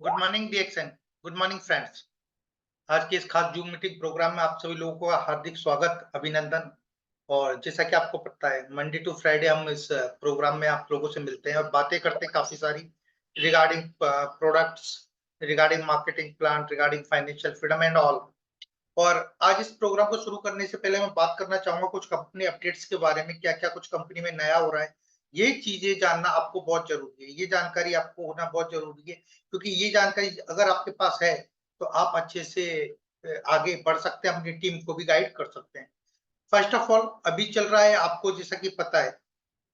Good morning DXN, good morning friends. आज के इस खास जूम मीटिंग प्रोग्राम में आप सभी लोगों का हार्दिक स्वागत, अभिनंदन। और जैसा कि आपको पता है, मंडे टू फ्राइडे हम इस प्रोग्राम में आप लोगों से मिलते हैं और बातें करते हैं काफी सारी regarding products, regarding marketing plan, regarding financial freedom and all. और आज इस प्रोग्राम को शुरू करने से पहले मैं बात करना चाहूंगा कुछ कंपनी अपडेट्स के बारे में, क्या क्या कुछ कंपनी में नया हो रहा है। ये चीजें जानना आपको बहुत जरूरी है, ये जानकारी आपको होना बहुत जरूरी है, क्योंकि ये जानकारी अगर आपके पास है तो आप अच्छे से आगे बढ़ सकते हैं, अपनी टीम को भी गाइड कर सकते हैं। फर्स्ट ऑफ ऑल, अभी चल रहा है, आपको जैसा कि पता है,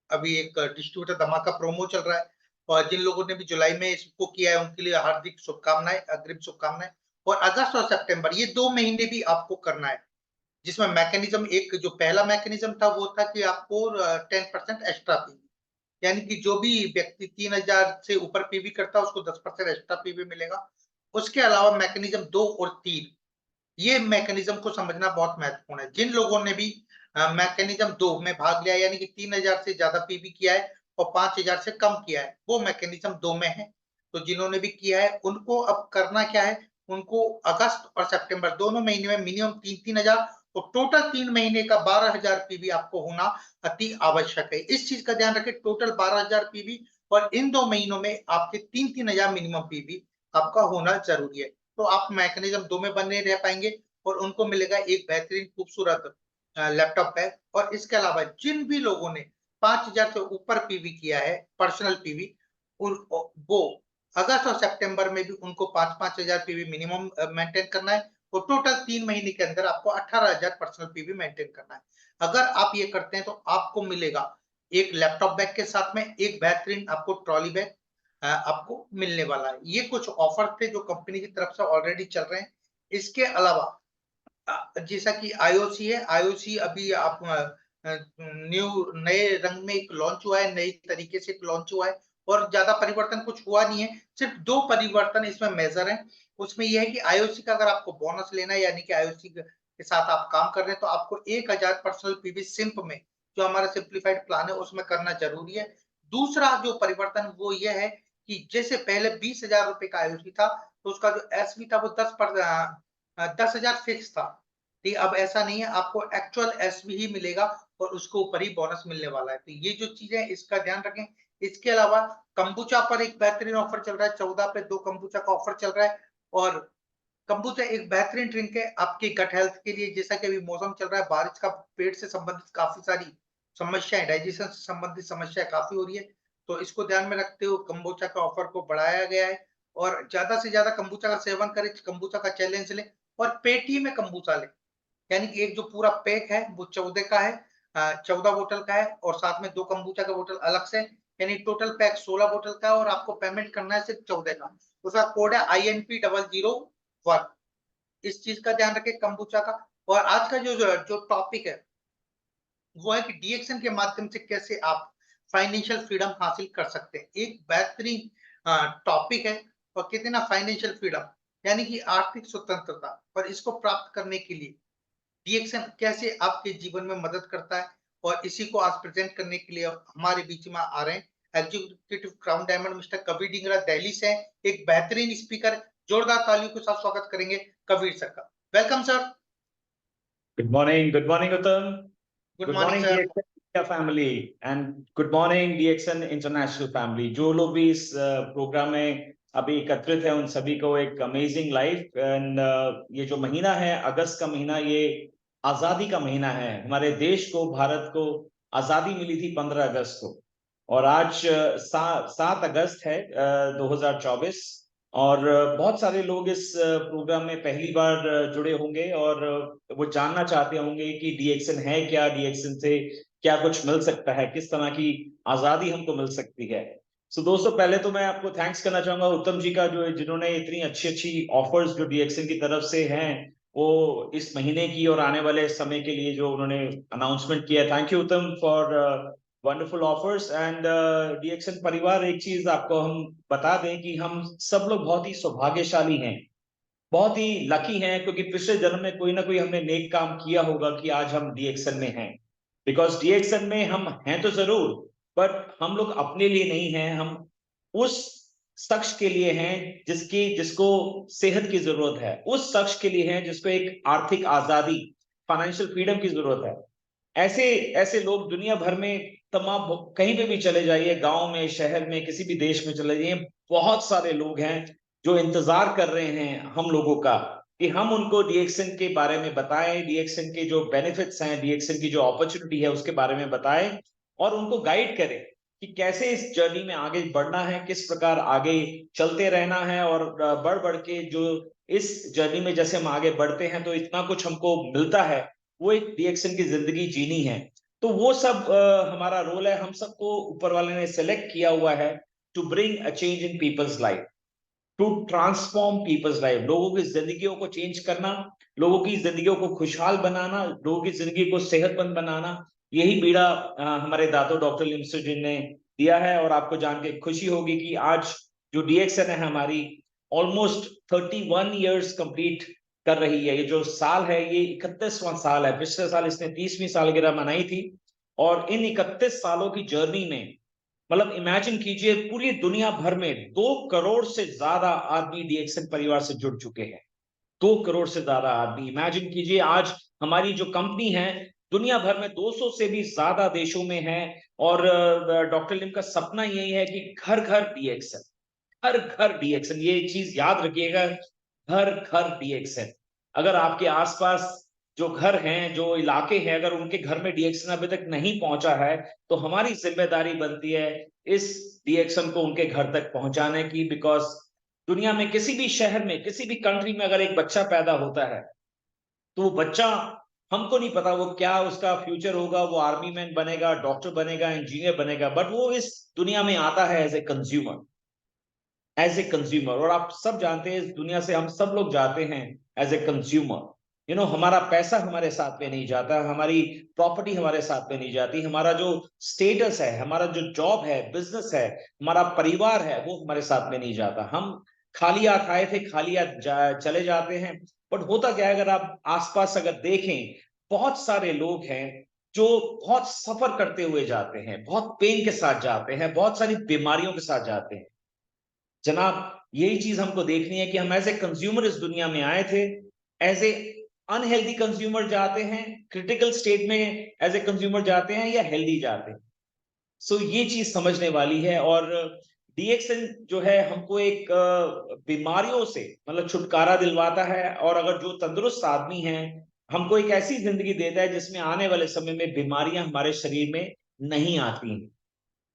अभी एक डिस्ट्रीब्यूटर धमाका प्रोमो चल रहा है और जिन लोगों ने भी जुलाई में इसको किया है उनके लिए हार्दिक शुभकामनाएं, अग्रिम शुभकामनाएं। और अगस्त और सितंबर, ये 2 महीने भी आपको करना है, जिसमें मैकेनिज्म, एक जो पहला मैकेनिज्म था वो था कि आपको 10% एक्स्ट्रा पीवी, यानी कि जो भी व्यक्ति 3000 से ऊपर पीवी करता है उसको 10% एक्स्ट्रा पीवी मिलेगा। उसके अलावा मैकेनिज्म 2 और 3, ये मैकेनिज्म को समझना बहुत महत्वपूर्ण है। जिन लोगों ने भी मैकेनिज्म 2 में भाग लिया, यानी कि 3000 से ज्यादा पीवी किया है और 5000 से कम किया है, वो मैकेनिज्म 2 में है। तो जिन्होंने भी किया है उनको अब करना क्या है, उनको अगस्त और सितंबर दोनों महीने में मिनिमम 3-3000 और टोटल 3 महीने का 12000 पीवी आपको होना अति आवश्यक है। इस चीज का ध्यान रखें, टोटल 12000 पीवी और इन 2 महीनों में आपके 3-3000 मिनिमम पीवी आपका होना जरूरी है। तो आप मैकेनिज्म 2 में बने रह पाएंगे और उनको मिलेगा एक बेहतरीन खूबसूरत लैपटॉप बैग। और इसके अलावा जिन भी लोगों ने 5000 से ऊपर पीवी किया है, पर्सनल पीवी, वो अगस्त और सितंबर में भी उनको 5-5 हजार पीवी मिनिमम मेंटेन करना है और टोटल 3 महीने के अंदर आपको 18,000 पर्सनल पीवी मेंटेन करना है। अगर आप ये करते हैं तो आपको मिलेगा एक लैपटॉप बैग के साथ में एक बेहतरीन आपको ट्रॉली बैग आपको मिलने वाला है। ये कुछ ऑफर थे जो कंपनी की तरफ से ऑलरेडी चल रहे हैं। इसके अलावा जैसा कि आईओसी है, आईओसी अभी आप न्यू नए रंग में एक लॉन्च हुआ है, नई तरीके से लॉन्च हुआ है और ज्यादा परिवर्तन कुछ हुआ नहीं है, सिर्फ 2 परिवर्तन इसमें मेजर हैं। उसमें यह है कि आईओसी का अगर आपको बोनस लेना है, यानी कि आईओसी के साथ आप काम कर रहे हैं तो आपको 1000 पर्सनल पीवी सिंप में जो हमारा सिंप्लीफाइड प्लान है उसमें करना जरूरी है। दूसरा जो परिवर्तन वो ये है कि जैसे पहले 20,000 रुपए का आयुषी था तो उसका जो एसवी था वो 10,000 फिक्स था। ठीक, अब ऐसा नहीं है, आपको एक्चुअल एसवी ही मिलेगा और उसके ऊपर ही बोनस मिलने वाला है। तो ये जो चीजें हैं इसका ध्यान रखें। इसके अलावा कंबुचा पर एक बेहतरीन ऑफर चल रहा है, 14 पे 2 कंबुचा का ऑफर चल रहा है और कंबुचा एक बेहतरीन ड्रिंक है आपकी गट हेल्थ के लिए। जैसा कि अभी मौसम चल रहा है बारिश का, पेट से संबंधित काफी सारी समस्याएं, डाइजेशन से संबंधित समस्या काफी हो रही है, तो इसको ध्यान में रखते हुए कंबुचा का ऑफर को बढ़ाया गया है और ज्यादा से ज्यादा कंबुचा का सेवन करें, कंबुचा का चैलेंज लें और पेटी में कंबुचा लें। यानी कि एक जो पूरा पैक है वो 14 का है, 14 बोतल का है और साथ में 2 कंबुचा का बोतल अलग से, यानी टोटल पैक 16 बोतल का है और आपको पेमेंट करना है सिर्फ 14 का। उसका कोड है INP001। इस चीज का ध्यान रखें कंबुचा का। और आज का जो टॉपिक है वो है कि डीएक्शन के माध्यम से कैसे आप फाइनेंशियल फ्रीडम हासिल कर सकते हैं। एक बेहतरीन टॉपिक है और कहते हैं ना फाइनेंशियल फ्रीडम यानी कि आर्थिक स्वतंत्रता, और इसको प्राप्त करने के लिए डीएक्शन कैसे आपके जीवन में मदद करता है और इसी को आज प्रेजेंट करने के लिए हमारे बीच में आ रहे हैं executive crown diamond mister Kabir Dhingra Delhi से। एक बेहतरीन स्पीकर, जोरदार तालियों के साथ स्वागत करेंगे कबीर सर का। Welcome sir. Good morning, Uttam. Good morning sir. DXN India family and good morning DXN International family. जो लोग भी इस प्रोग्राम में अभी एकत्रित हैं उन सभी को एक अमेजिंग लाइफ। एंड ये जो महीना है अगस्त का महीना, ये आजादी का महीना है। हमारे देश को, भारत को आजादी मिली थी 15 अगस्त को और आज 7 अगस्त है 2024। और बहुत सारे लोग इस प्रोग्राम में पहली बार जुड़े होंगे और वो जानना चाहते होंगे कि डीएक्शन है क्या, डीएक्शन से क्या कुछ मिल सकता है, किस तरह की आजादी हमको मिल सकती है। सो दोस्तों, पहले तो मैं आपको थैंक्स करना चाहूंगा उत्तम जी का, जो जिन्होंने इतनी अच्छी अच्छी ऑफर्स जो डीएक्शन की तरफ से हैं वो इस महीने की और आने वाले समय के लिए जो उन्होंने अनाउंसमेंट किया। थैंक यू उत्तम फॉर वंडरफुल ऑफर्स। एंड डीएक्शन परिवार, एक चीज आपको हम बता दें कि हम सब लोग बहुत ही सौभाग्यशाली हैं, बहुत ही लकी हैं, क्योंकि पिछले जन्म में कोई ना कोई हमने नेक काम किया होगा कि आज हम डीएक्शन में हैं। बिकॉज डीएक्शन में हम हैं तो जरूर, बट हम लोग अपने लिए नहीं हैं, हम उस शख्स के लिए हैं जिसको सेहत की जरूरत है, उस शख्स के लिए है जिसको एक आर्थिक आजादी, फाइनेंशियल फ्रीडम की जरूरत है। ऐसे ऐसे लोग दुनिया भर में तमाम, कहीं पे भी चले जाइए, गांव में, शहर में, किसी भी देश में चले जाइए, बहुत सारे लोग हैं जो इंतजार कर रहे हैं हम लोगों का कि हम उनको डीएक्शन के बारे में बताएं, डीएक्शन के जो बेनिफिट्स हैं, डीएक्शन की जो अपॉर्चुनिटी है उसके बारे में बताएं और उनको गाइड करें कि कैसे इस जर्नी में आगे बढ़ना है, किस प्रकार आगे चलते रहना है। और बढ़ बढ़ के जो इस जर्नी में जैसे हम आगे बढ़ते हैं तो इतना कुछ हमको मिलता है, वो एक डीएक्शन की जिंदगी जीनी है। तो वो सब हमारा रोल है। हम सबको ऊपर वाले ने सेलेक्ट किया हुआ है to bring a change in people's life, to transform people's life, लोगों की जिंदगियों को चेंज करना, लोगों की जिंदगियों को खुशहाल बनाना, लोगों की जिंदगी को सेहतमंद बनाना। यही बीड़ा हमारे दादो डॉक्टर लिमसो जी ने दिया है। और आपको जान के खुशी होगी कि आज जो डीएक्शन है हमारी ऑलमोस्ट 31 ईयर्स कंप्लीट कर रही है। ये जो साल है ये 31वां साल है। पिछले साल इसने 30वीं सालगिरह मनाई थी और इन 31 सालों की जर्नी में, मतलब इमेजिन कीजिए, पूरी दुनिया भर में 2 करोड़ से ज्यादा आदमी डीएक्शन परिवार से जुड़ चुके हैं। 2 करोड़ से ज्यादा आदमी, इमेजिन कीजिए। आज हमारी जो कंपनी है दुनिया भर में 200 से भी ज्यादा देशों में है। और डॉक्टर लिम का सपना यही है कि घर घर डीएक्शन, हर घर डीएक्शन। ये चीज याद रखिएगा, हर घर डीएक्शन। अगर आपके आसपास जो घर हैं, जो इलाके हैं, अगर उनके घर में डीएक्शन अभी तक नहीं पहुंचा है तो हमारी जिम्मेदारी बनती है इस डीएक्शन को उनके घर तक पहुंचाने की। बिकॉज दुनिया में किसी भी शहर में, किसी भी कंट्री में अगर एक बच्चा पैदा होता है तो वो बच्चा, हमको नहीं पता वो क्या उसका फ्यूचर होगा, वो आर्मी मैन बनेगा, डॉक्टर बनेगा, इंजीनियर बनेगा, बट वो इस दुनिया में आता है as a consumer, as a consumer. और आप सब जानते हैं इस दुनिया से हम सब लोग जाते हैं एज ए कंज्यूमर। हमारा पैसा हमारे साथ में नहीं जाता, हमारी प्रॉपर्टी हमारे साथ में नहीं जाती, हमारा जो स्टेटस है, हमारा जो जॉब है, बिजनेस है, हमारा परिवार है, वो हमारे साथ में नहीं जाता। हम खाली हाथ आए थे, खाली हाथ चले जाते हैं। बट होता क्या है, अगर आप आसपास अगर देखें, बहुत सारे लोग हैं जो बहुत सफर करते हुए जाते हैं, बहुत पेन के साथ जाते हैं, बहुत सारी बीमारियों के साथ जाते हैं। जनाब, यही चीज हमको देखनी है कि हम एज ए कंज्यूमर इस दुनिया में आए थे, एज ए अनहेल्दी कंज्यूमर जाते हैं, क्रिटिकल स्टेट में एज ए कंज्यूमर जाते हैं, या हेल्दी जाते हैं। सो ये चीज समझने वाली है। और डीएक्सएन जो है हमको एक बीमारियों से मतलब छुटकारा दिलवाता है, और अगर जो तंदुरुस्त आदमी है, हमको एक ऐसी जिंदगी देता है जिसमें आने वाले समय में बीमारियां हमारे शरीर में नहीं आती हैं।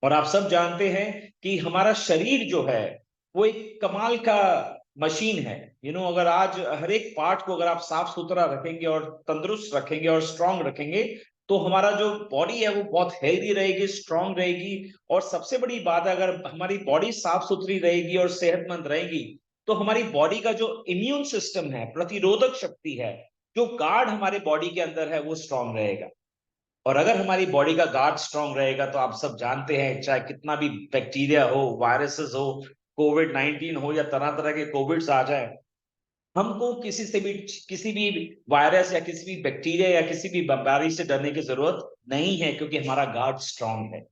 और आप सब जानते हैं कि हमारा शरीर जो है वो एक कमाल का मशीन है। अगर आज हर एक पार्ट को अगर आप साफ सुथरा रखेंगे और तंदुरुस्त रखेंगे और स्ट्रांग रखेंगे, तो हमारा जो बॉडी है वो बहुत हेल्दी रहेगी, स्ट्रांग रहेगी। और सबसे बड़ी बात है, अगर हमारी बॉडी साफ सुथरी रहेगी और सेहतमंद रहेगी, तो हमारी बॉडी का जो इम्यून सिस्टम है, प्रतिरोधक शक्ति है, जो गार्ड हमारे बॉडी के अंदर है, वो स्ट्रांग रहेगा। और अगर हमारी बॉडी का गार्ड स्ट्रांग रहेगा, तो आप सब जानते हैं, चाहे कितना भी बैक्टीरिया हो, वायरसेस हो, कोविड-19 हो, या तरह तरह के कोविड्स आ जाए, हमको किसी भी वायरस या किसी भी बैक्टीरिया या किसी भी बीमारी से डरने की जरूरत नहीं है, क्योंकि हमारा गार्ड स्ट्रांग है।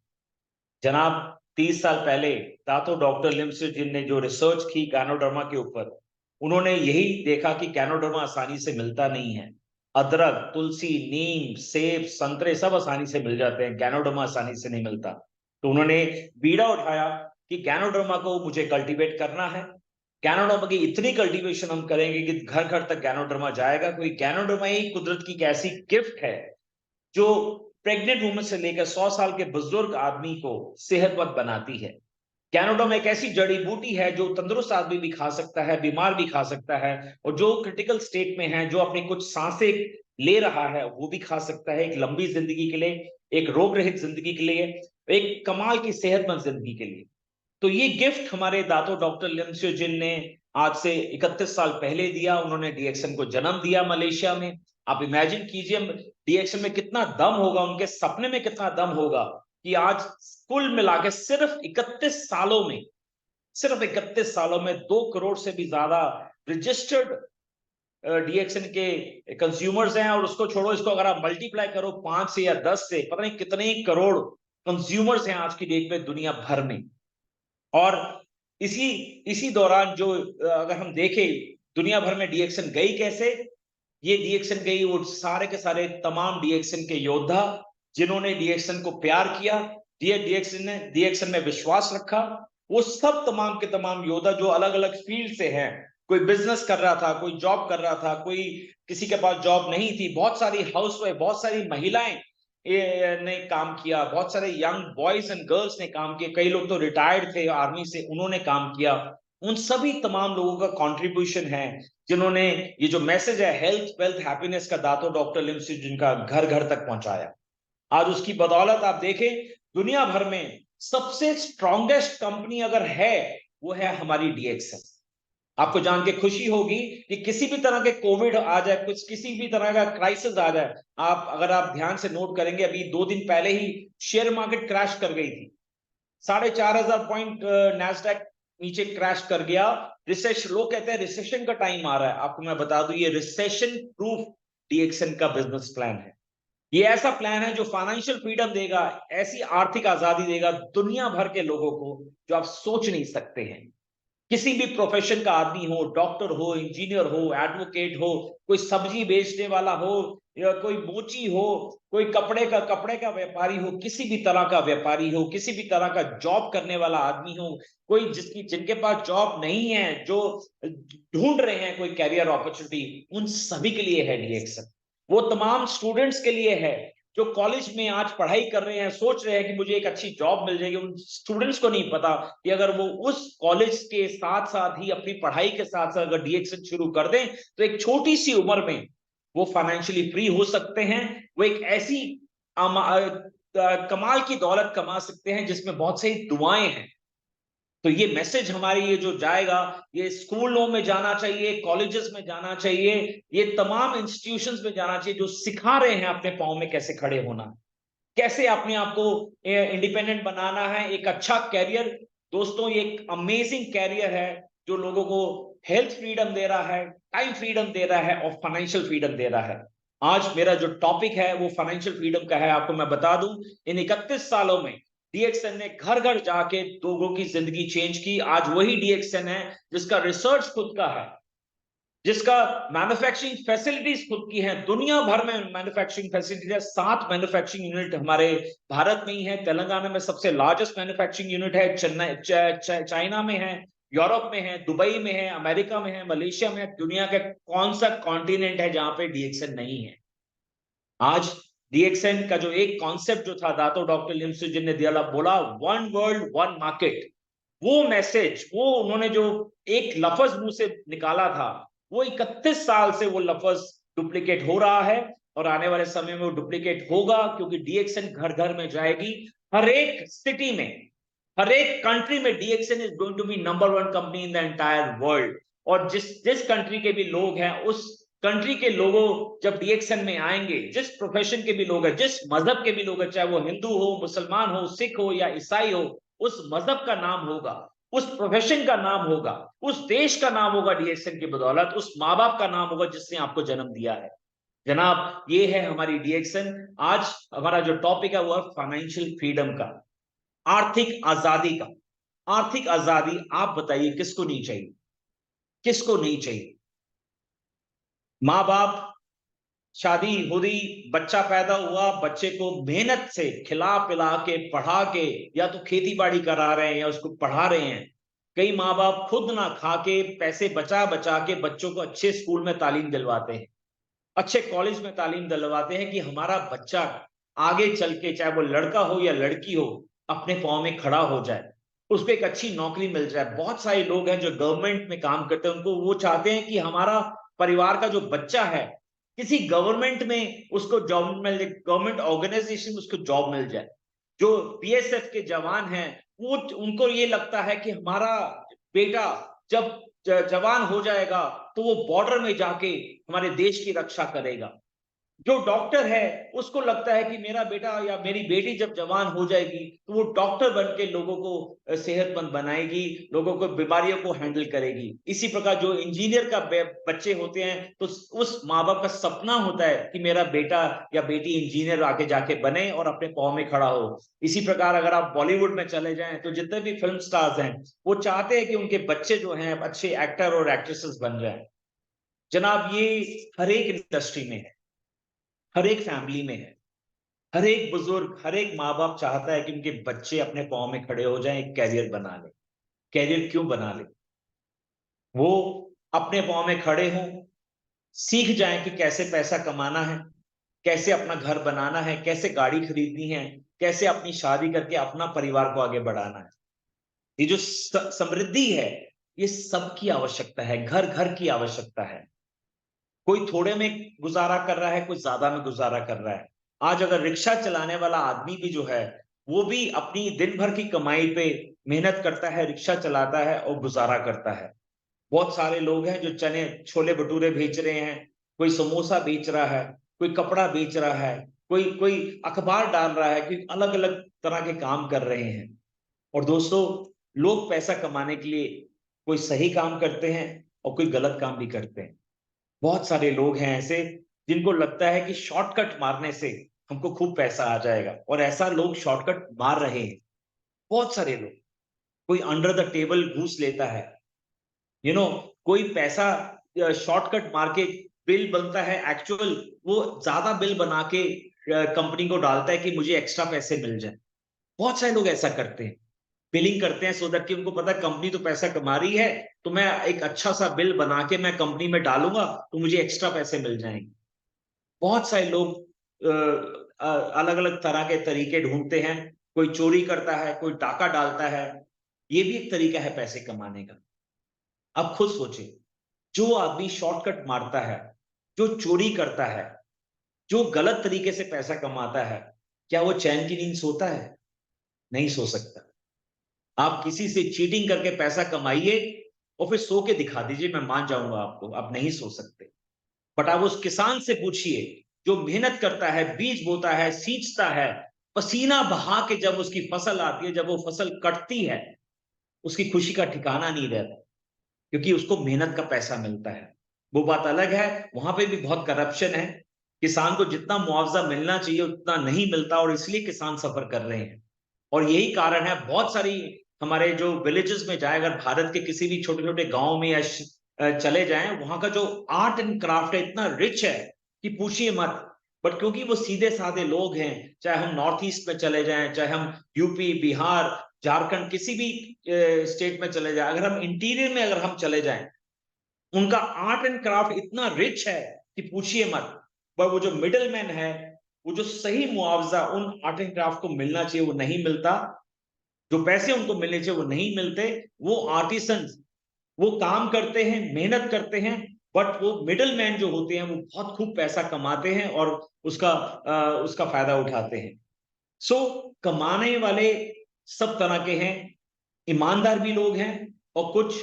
जनाब, 30 साल पहले दातो डॉक्टर लिमसुजिन ने जो रिसर्च की गैनोडर्मा के ऊपर, उन्होंने यही देखा कि गैनोडर्मा आसानी से मिलता नहीं है। अदरक, तुलसी, नीम, सेब, संतरे सब आसानी से मिल जाते हैं, गैनोडर्मा आसानी से नहीं मिलता। तो उन्होंने बीड़ा उठाया कि गैनोडर्मा को मुझे कल्टीवेट करना है। गैनोडर्मा की इतनी कल्टीवेशन हम करेंगे कि घर घर तक गैनोडर्मा जाएगा। कोई गैनोडर्मा ही कुदरत की एक ऐसी गिफ्ट है जो प्रेग्नेंट वुमन से लेकर 100 साल के बुजुर्ग आदमी को सेहतमंद बनाती है। गैनोडर्मा एक ऐसी जड़ी बूटी है जो तंदुरुस्त आदमी भी खा सकता है, बीमार भी खा सकता है, और जो क्रिटिकल स्टेट में है, जो अपनी कुछ सांसें ले रहा है, वो भी खा सकता है, एक लंबी जिंदगी के लिए, एक रोग रहित जिंदगी के लिए, एक कमाल की सेहतमंद जिंदगी के लिए। तो ये गिफ्ट हमारे दातो डॉक्टर लिमसुजिन ने आज से 31 साल पहले दिया। उन्होंने डीएक्सएन को जन्म दिया मलेशिया में। आप इमेजिन कीजिए, डीएक्सएन में कितना दम होगा, उनके सपने में कितना दम होगा कि आज कुल मिला के सिर्फ 31 सालों में 2 करोड़ से भी ज्यादा रजिस्टर्ड डीएक्सएन के कंज्यूमर्स हैं। और उसको छोड़ो, इसको अगर आप मल्टीप्लाई करो 5 से या 10 से, पता नहीं कितने ही करोड़ कंज्यूमर्स हैं आज की डेट में दुनिया भर में। और इसी इसी दौरान जो अगर हम देखें दुनिया भर में डीएक्सएन गई कैसे, ये डीएक्सएन गई वो सारे के सारे तमाम डीएक्सएन के योद्धा जिन्होंने डीएक्सएन को प्यार किया, डीएक्सएन में विश्वास रखा। वो सब तमाम के तमाम योद्धा जो अलग अलग फील्ड से हैं, कोई बिजनेस कर रहा था, कोई जॉब कर रहा था, कोई किसी के पास जॉब नहीं थी, बहुत सारी हाउसवाइफ, बहुत सारी महिलाएं ने काम किया, बहुत सारे यंग बॉयज एंड गर्ल्स ने काम किया, कई लोग तो रिटायर्ड थे आर्मी से, उन्होंने काम किया। उन सभी तमाम लोगों का कंट्रीब्यूशन है जिन्होंने ये जो मैसेज है हेल्थ वेल्थ हैप्पीनेस का, दातो डॉक्टर लिमसुजिन का घर घर तक पहुंचाया। आज उसकी बदौलत आप देखें, दुनिया भर में सबसे स्ट्रॉन्गेस्ट कंपनी अगर है, वो है हमारी डीएक्सएन। आपको जान के खुशी होगी कि किसी भी तरह के कोविड आ जाए, कुछ किसी भी तरह का क्राइसिस आ जाए, अगर आप ध्यान से नोट करेंगे, अभी 2 दिन पहले ही शेयर मार्केट क्रैश कर गई थी, 4,500 पॉइंट नैस्डैक नीचे क्रैश कर गया। रिसेशन, लोग कहते हैं रिसेशन का टाइम आ रहा है। आपको मैं बता दूं, ये रिसेशन प्रूफ डीएक्सएन का बिजनेस प्लान है। ये ऐसा प्लान है जो फाइनेंशियल फ्रीडम देगा, ऐसी आर्थिक आजादी देगा दुनिया भर के लोगों को जो आप सोच नहीं सकते हैं। किसी भी प्रोफेशन का आदमी हो, डॉक्टर हो, इंजीनियर हो, एडवोकेट हो, कोई सब्जी बेचने वाला हो, या कोई मोची हो, कोई कपड़े का व्यापारी हो, किसी भी तरह का व्यापारी हो, किसी भी तरह का जॉब करने वाला आदमी हो, कोई जिनके पास जॉब नहीं है, जो ढूंढ रहे हैं कोई कैरियर अपॉर्चुनिटी, उन सभी के लिए है डीएक्सएन। वो तमाम स्टूडेंट्स के लिए है जो कॉलेज में आज पढ़ाई कर रहे हैं, सोच रहे हैं कि मुझे एक अच्छी जॉब मिल जाएगी। उन स्टूडेंट्स को नहीं पता कि अगर वो उस कॉलेज के साथ साथ ही अपनी पढ़ाई के साथ साथ अगर डीएक्सएन शुरू कर दें, तो एक छोटी सी उम्र में वो फाइनेंशियली फ्री हो सकते हैं। वो एक ऐसी कमाल की दौलत कमा सकते हैं जिसमें बहुत सारी दुआएं हैं। तो ये मैसेज हमारे ये जो जाएगा, ये स्कूलों में जाना चाहिए, कॉलेजेस में जाना चाहिए, ये तमाम इंस्टीट्यूशंस में जाना चाहिए जो सिखा रहे हैं अपने पांव में कैसे खड़े होना, कैसे अपने आप को इंडिपेंडेंट बनाना है, एक अच्छा कैरियर। दोस्तों, ये एक अमेजिंग कैरियर है जो लोगों को हेल्थ फ्रीडम दे रहा है, टाइम फ्रीडम दे रहा है और फाइनेंशियल फ्रीडम दे रहा है। आज मेरा जो टॉपिक है वो फाइनेंशियल फ्रीडम का है। आपको मैं बता दूं, इन 31 सालों में डीएक्सएन ने घर घर जाके लोगों की जिंदगी चेंज की। आज वही डीएक्सएन है जिसका रिसर्च खुद का है, जिसका मैन्युफैक्चरिंग फैसिलिटीज खुद की हैं। दुनिया भर में मैन्युफैक्चरिंग फैसिलिटीज है। 7 मैन्युफैक्चरिंग यूनिट हमारे भारत में ही है। तेलंगाना में सबसे लार्जेस्ट मैन्युफैक्चरिंग यूनिट है। चेन्नई चाइना में है, यूरोप में है, दुबई में है, अमेरिका में है, मलेशिया में है। दुनिया का कौन सा कॉन्टिनेंट है जहां पे डीएक्सएन नहीं है? आज डीएक्सएन का जो एक कॉन्सेप्ट जो था दातो डॉक्टर लिमसुजिन ने दिया, बोला वन वर्ल्ड वन मार्केट, वो मैसेज, वो उन्होंने जो एक लफ्ज मुंह से निकाला था, वो 31 साल से वो लफ्ज डुप्लीकेट हो रहा है और आने वाले समय में वो डुप्लीकेट होगा, क्योंकि डीएक्सएन घर घर में जाएगी। हर एक सिटी में, हर एक कंट्री में DXN is going to be number 1 company in the entire world. और जिस जिस कंट्री के भी लोग हैं, उस कंट्री के लोगों जब डीएक्सएन में आएंगे, जिस प्रोफेशन के भी लोग हैं, जिस मजहब के भी लोग हैं, चाहे वो हिंदू हो, मुसलमान हो, सिख हो या ईसाई हो, उस मजहब का नाम होगा, उस प्रोफेशन का नाम होगा, उस देश का नाम होगा डीएक्सएन की बदौलत, उस माँ बाप का नाम होगा जिसने आपको जन्म दिया है। जनाब, ये है हमारी डीएक्सएन। आज हमारा जो टॉपिक है वो है फाइनेंशियल फ्रीडम का, आर्थिक आजादी का। आर्थिक आजादी आप बताइए किसको नहीं चाहिए? किसको नहीं चाहिए? माँ बाप, शादी हो रही, बच्चा पैदा हुआ, बच्चे को मेहनत से खिला पिला के पढ़ा के या तो खेती बाड़ी करा रहे हैं या उसको पढ़ा रहे हैं। कई माँ बाप खुद ना खा के पैसे बचा बचा के बच्चों को अच्छे स्कूल में तालीम दिलवाते हैं, अच्छे कॉलेज में तालीम दिलवाते हैं कि हमारा बच्चा आगे चल के, चाहे वो लड़का हो या लड़की हो, अपने पांव में खड़ा हो जाए, उसको एक अच्छी नौकरी मिल जाए। बहुत सारे लोग हैं जो गवर्नमेंट में काम करते हैं, उनको वो चाहते हैं कि हमारा परिवार का जो बच्चा है किसी गवर्नमेंट में उसको जॉब मिल जाए, गवर्नमेंट ऑर्गेनाइजेशन में उसको जॉब मिल जाए। जो बीएसएफ के जवान हैं, वो उनको ये लगता है कि हमारा बेटा जब जवान हो जाएगा तो वो बॉर्डर में जाके हमारे देश की रक्षा करेगा। जो डॉक्टर है उसको लगता है कि मेरा बेटा या मेरी बेटी जब जवान हो जाएगी तो वो डॉक्टर बन के लोगों को सेहतमंद बनाएगी, लोगों को बीमारियों को हैंडल करेगी। इसी प्रकार जो इंजीनियर का बच्चे होते हैं तो उस माँ बाप का सपना होता है कि मेरा बेटा या बेटी इंजीनियर आके जाके बने और अपने पांव में खड़ा हो। इसी प्रकार अगर आप बॉलीवुड में चले जाएं तो जितने भी फिल्म स्टार्स हैं वो चाहते हैं कि उनके बच्चे जो हैं अच्छे एक्टर और एक्ट्रेसेस बन जाए। जनाब, ये हर एक इंडस्ट्री में है, हर एक फैमिली में है। हर एक बुजुर्ग, हर एक माँ बाप चाहता है कि उनके बच्चे अपने पांव में खड़े हो जाएं, एक कैरियर बना ले। कैरियर क्यों बना ले? वो अपने पांव में खड़े हों, सीख जाएं कि कैसे पैसा कमाना है, कैसे अपना घर बनाना है, कैसे गाड़ी खरीदनी है, कैसे अपनी शादी करके अपना परिवार को आगे बढ़ाना है। ये जो समृद्धि है, ये सबकी आवश्यकता है, घर घर की आवश्यकता है। कोई थोड़े में गुजारा कर रहा है, कोई ज्यादा में गुजारा कर रहा है। आज अगर रिक्शा चलाने वाला आदमी भी जो है वो भी अपनी दिन भर की कमाई पे मेहनत करता है, रिक्शा चलाता है और गुजारा करता है। बहुत सारे लोग हैं जो चने छोले भटूरे बेच रहे हैं, कोई समोसा बेच रहा है, कोई कपड़ा बेच रहा है, कोई कोई अखबार डाल रहा है, कोई अलग अलग तरह के काम कर रहे हैं। और दोस्तों, लोग पैसा कमाने के लिए कोई सही काम करते हैं और कोई गलत काम भी करते हैं। बहुत सारे लोग हैं ऐसे जिनको लगता है कि शॉर्टकट मारने से हमको खूब पैसा आ जाएगा, और ऐसा लोग शॉर्टकट मार रहे हैं। बहुत सारे लोग, कोई अंडर द टेबल घूस लेता है, कोई पैसा शॉर्टकट मार के बिल बनता है, एक्चुअल वो ज्यादा बिल बना के कंपनी को डालता है कि मुझे एक्स्ट्रा पैसे मिल जाए। बहुत सारे लोग ऐसा करते हैं, बिलिंग करते हैं सो दैट कि उनको पता है कंपनी तो पैसा कमा रही है, तो मैं एक अच्छा सा बिल बना के मैं कंपनी में डालूंगा तो मुझे एक्स्ट्रा पैसे मिल जाएंगे। बहुत सारे लोग अलग अलग तरह के तरीके ढूंढते हैं। कोई चोरी करता है, कोई डाका डालता है। ये भी एक तरीका है पैसे कमाने का। अब खुद सोचिए, जो आदमी शॉर्टकट मारता है, जो चोरी करता है, जो गलत तरीके से पैसा कमाता है, क्या वो चैन की नींद सोता है? नहीं सो सकता। आप किसी से चीटिंग करके पैसा कमाइए और फिर सो के दिखा दीजिए, मैं मान जाऊंगा आपको, आप नहीं सो सकते। बट आप उस किसान से पूछिए जो मेहनत करता है, बीज बोता है, सींचता है, पसीना बहा के जब उसकी फसल आती है, जब वो फसल कटती है, उसकी खुशी का ठिकाना नहीं रहता, क्योंकि उसको मेहनत का पैसा मिलता है। वो बात अलग है, वहां पे भी बहुत करप्शन है। किसान को जितना मुआवजा मिलना चाहिए उतना नहीं मिलता और इसलिए किसान सफर कर रहे हैं। और यही कारण है, बहुत सारी हमारे जो विलेजेस में जाए, अगर भारत के किसी भी छोटे छोटे गांव में या चले जाएं, वहां का जो आर्ट एंड क्राफ्ट है इतना रिच है कि पूछिए मत। बट क्योंकि वो सीधे साधे लोग हैं, चाहे हम नॉर्थ ईस्ट में चले जाएं, चाहे हम यूपी, बिहार, झारखंड, किसी भी स्टेट में चले जाएं, अगर हम इंटीरियर में अगर हम चले जाएं, उनका आर्ट एंड क्राफ्ट इतना रिच है कि पूछिए मत। पर वो जो मिडल मैन है, वो जो सही मुआवजा उन आर्ट एंड क्राफ्ट को मिलना चाहिए वो नहीं मिलता, जो पैसे उनको मिलने चाहिए वो नहीं मिलते। वो आर्टिसंस वो काम करते हैं, मेहनत करते हैं, बट वो मिडल मैन जो होते हैं वो बहुत खूब पैसा कमाते हैं और उसका फायदा उठाते हैं। सो कमाने वाले सब तरह के हैं, ईमानदार भी लोग हैं और कुछ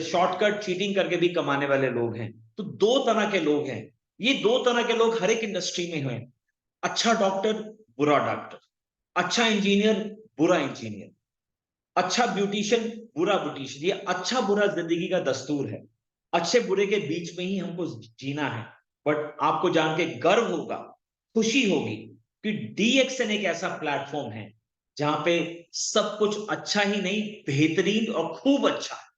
शॉर्टकट चीटिंग करके भी कमाने वाले लोग हैं। तो दो तरह के लोग हैं। ये दो तरह के लोग हर एक इंडस्ट्री में हैं। अच्छा डॉक्टर, बुरा डॉक्टर। अच्छा इंजीनियर, बुरा इंजीनियर। अच्छा ब्यूटिशियन, बुरा ब्यूटिशियन। ये अच्छा बुरा जिंदगी का दस्तूर है। अच्छे बुरे के बीच में ही हमको जीना है। बट आपको जान के गर्व होगा, खुशी होगी कि डीएक्सएन एक ऐसा प्लेटफॉर्म है जहां पे सब कुछ अच्छा ही नहीं, बेहतरीन और खूब अच्छा है,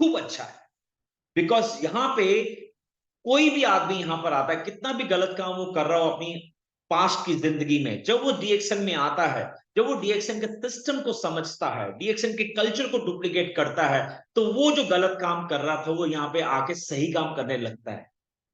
खूब अच्छा है। बिकॉज यहां पे कोई भी आदमी यहां पर आता है, कितना भी गलत काम वो कर रहा हो अपनी पास्ट की जिंदगी में, जब वो डीएक्सएन में आता है, जब वो डीएक्सएन के सिस्टम को समझता है, डीएक्सएन के कल्चर को डुप्लीकेट करता है, तो वो जो गलत काम कर रहा था वो यहाँ पे आके सही काम करने लगता है।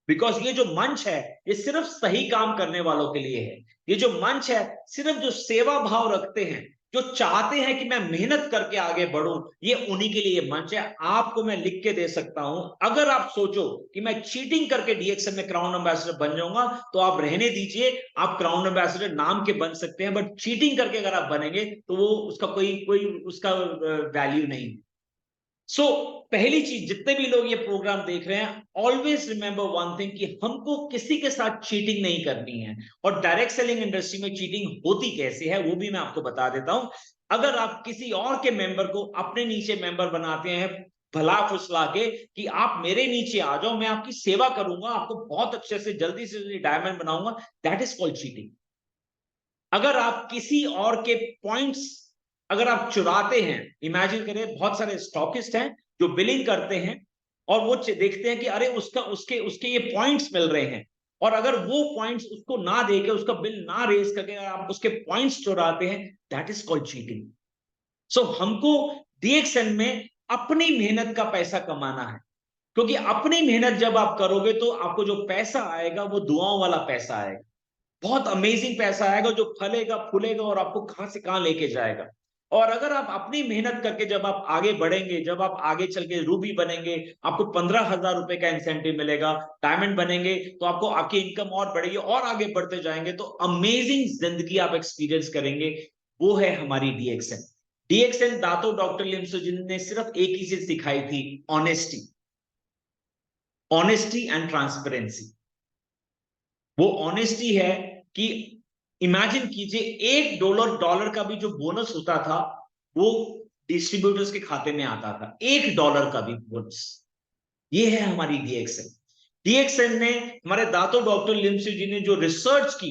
बिकॉज ये जो मंच है, ये सिर्फ सही काम करने वालों के लिए है। ये जो मंच है, सिर्फ जो सेवा भाव रखते हैं, जो चाहते हैं कि मैं मेहनत करके आगे बढ़ूं, ये उन्हीं के लिए मंच है। आपको मैं लिख के दे सकता हूं, अगर आप सोचो कि मैं चीटिंग करके डीएक्सएन में क्राउन एम्बेसडर बन जाऊंगा, तो आप रहने दीजिए, आप क्राउन एम्बेसडर नाम के बन सकते हैं, बट चीटिंग करके अगर आप बनेंगे तो वो उसका कोई कोई उसका वैल्यू नहीं। सो पहली चीज, जितने भी लोग ये प्रोग्राम देख रहे हैं, ऑलवेज रिमेंबर वन थिंग कि हमको किसी के साथ चीटिंग नहीं करनी है। और डायरेक्ट सेलिंग इंडस्ट्री में चीटिंग होती कैसे है वो भी मैं आपको बता देता हूं। अगर आप किसी और के मेंबर को अपने नीचे मेंबर बनाते हैं, भला फुसला के कि आप मेरे नीचे आ जाओ, मैं आपकी सेवा करूंगा, आपको बहुत अच्छे से जल्दी से डायमंड बनाऊंगा, दैट इज कॉल्ड चीटिंग। अगर आप किसी और के पॉइंट्स अगर आप चुराते हैं, इमेजिन करें बहुत सारे स्टॉकिस्ट हैं जो बिलिंग करते हैं और वो देखते हैं कि अरे उसका उसके उसके ये पॉइंट्स मिल रहे हैं, और अगर वो पॉइंट्स उसको ना देके, उसका बिल ना रेज करके आप उसके पॉइंट्स चुराते हैं, दैट इज कॉल्ड चीटिंग। सो हमको डीएक्सएन में अपनी मेहनत का पैसा कमाना है, क्योंकि अपनी मेहनत जब आप करोगे तो आपको जो पैसा आएगा वो दुआओं वाला पैसा आएगा। बहुत अमेजिंग पैसा आएगा जो फलेगा फूलेगा और आपको कहां से कहां लेके जाएगा। और अगर आप अपनी मेहनत करके जब आप आगे बढ़ेंगे, जब आप आगे चल के रूबी बनेंगे, आपको 15,000 रुपए का इंसेंटिव मिलेगा, डायमंड बनेंगे तो आपको आपकी इनकम और बढ़ेगी और आगे बढ़ते जाएंगे, तो अमेजिंग जिंदगी आप एक्सपीरियंस करेंगे। वो है हमारी डीएक्सएन। डीएक्सएन दातो डॉक्टर लिमसुजिन ने सिर्फ एक ही चीज सिखाई थी, ऑनेस्टी। Honesty and transparency. वो ऑनेस्टी है कि इमेजिन कीजिए, $1 का भी जो बोनस होता था वो डिस्ट्रीब्यूटर्स के खाते में आता था, $1 का भी बोनस। ये है हमारी डीएक्सएन। डीएक्सएन ने, हमारे दातो डॉक्टर लिमसी जी ने जो रिसर्च की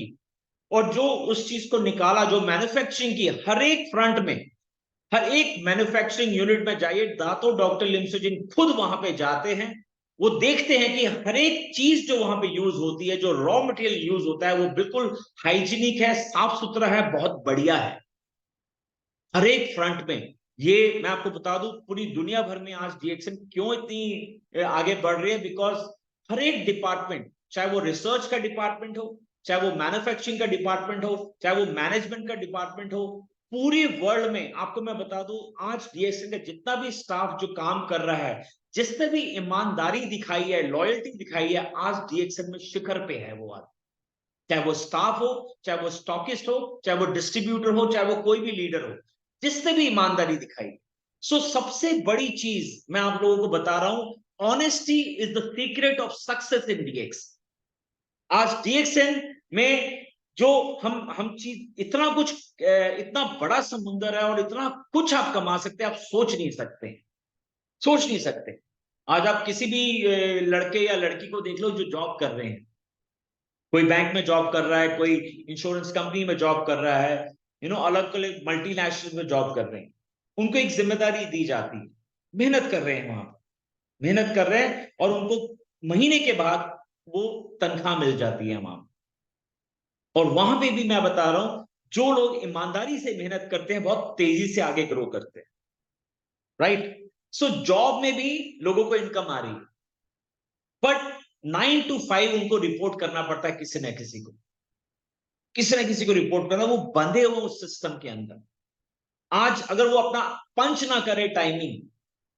और जो उस चीज को निकाला, जो मैन्युफैक्चरिंग की, हर एक फ्रंट में, हर एक मैन्युफैक्चरिंग यूनिट में जाइए, दातो डॉक्टर लिमसुजिन खुद वहां पे जाते हैं। वो देखते हैं कि हर एक चीज जो वहां पे यूज होती है, जो रॉ मटेरियल यूज होता है, वो बिल्कुल हाइजीनिक है, साफ सुथरा है, बहुत बढ़िया है, हर एक फ्रंट में। ये मैं आपको बता दूं, पूरी दुनिया भर में आज डीएक्सएन क्यों इतनी आगे बढ़ रही है, बिकॉज हर एक डिपार्टमेंट, चाहे वो रिसर्च का डिपार्टमेंट हो, चाहे वो मैन्युफैक्चरिंग का डिपार्टमेंट हो, चाहे वो मैनेजमेंट का डिपार्टमेंट हो, पूरी वर्ल्ड में आपको मैं बता दूं, आज डीएक्सएन का जितना भी स्टाफ जो काम कर रहा है, जिसने भी ईमानदारी दिखाई है, लॉयल्टी दिखाई है, आज डीएक्सएन में शिखर पे है वो आदमी। चाहे वो स्टाफ हो, चाहे वो स्टॉकिस्ट हो, चाहे वो डिस्ट्रीब्यूटर हो, चाहे वो कोई भी लीडर हो, जिसने भी ईमानदारी दिखाई। सो सबसे बड़ी चीज मैं आप लोगों को बता रहा हूं, honesty is the secret of success in DX. आज डीएक्सएन में जो हम चीज, इतना कुछ, इतना बड़ा समुंदर है और इतना कुछ आप कमा सकते हैं, आप सोच नहीं सकते, सोच नहीं सकते। आज आप किसी भी लड़के या लड़की को देख लो जो जॉब कर रहे हैं, कोई बैंक में जॉब कर रहा है, कोई इंश्योरेंस कंपनी में जॉब कर रहा है, अलग अलग मल्टीनेशनल में जॉब कर रहे हैं, उनको एक जिम्मेदारी दी जाती है, मेहनत कर रहे हैं वहां, मेहनत कर रहे हैं और उनको महीने के बाद वो तनख्वाह मिल जाती है वहां। और वहां पे भी मैं बता रहा हूं, जो लोग ईमानदारी से मेहनत करते हैं बहुत तेजी से आगे ग्रो करते हैं, राइट? सो जॉब में भी लोगों को इनकम आ रही है, बट 9 to 5 उनको रिपोर्ट करना पड़ता है किसी न किसी को, किसी न किसी को रिपोर्ट करना, वो बंधे हुए उस सिस्टम के अंदर। आज अगर वो अपना पंच ना करे टाइमिंग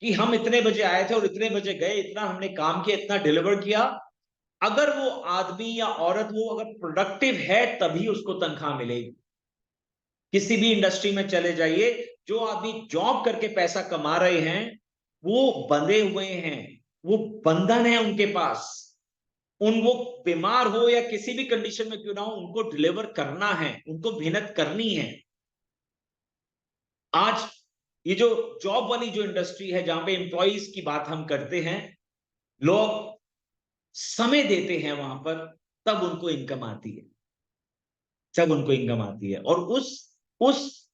कि हम इतने बजे आए थे और इतने बजे गए, इतना हमने काम किया, इतना डिलीवर किया, अगर वो आदमी या औरत वो अगर प्रोडक्टिव है तभी उसको तनख्वाह मिलेगी। किसी भी इंडस्ट्री में चले जाइए, जो आदमी जॉब करके पैसा कमा रहे हैं वो बंधे हुए हैं, वो बंधन है उनके पास, वो बीमार हो या किसी भी कंडीशन में क्यों ना हो, उनको डिलीवर करना है, उनको मेहनत करनी है। आज ये जो जॉब वाली जो इंडस्ट्री है जहां पे एम्प्लॉइज की बात हम करते हैं, लोग समय देते हैं वहां पर, तब उनको इनकम आती है, तब उनको इनकम आती है। और उस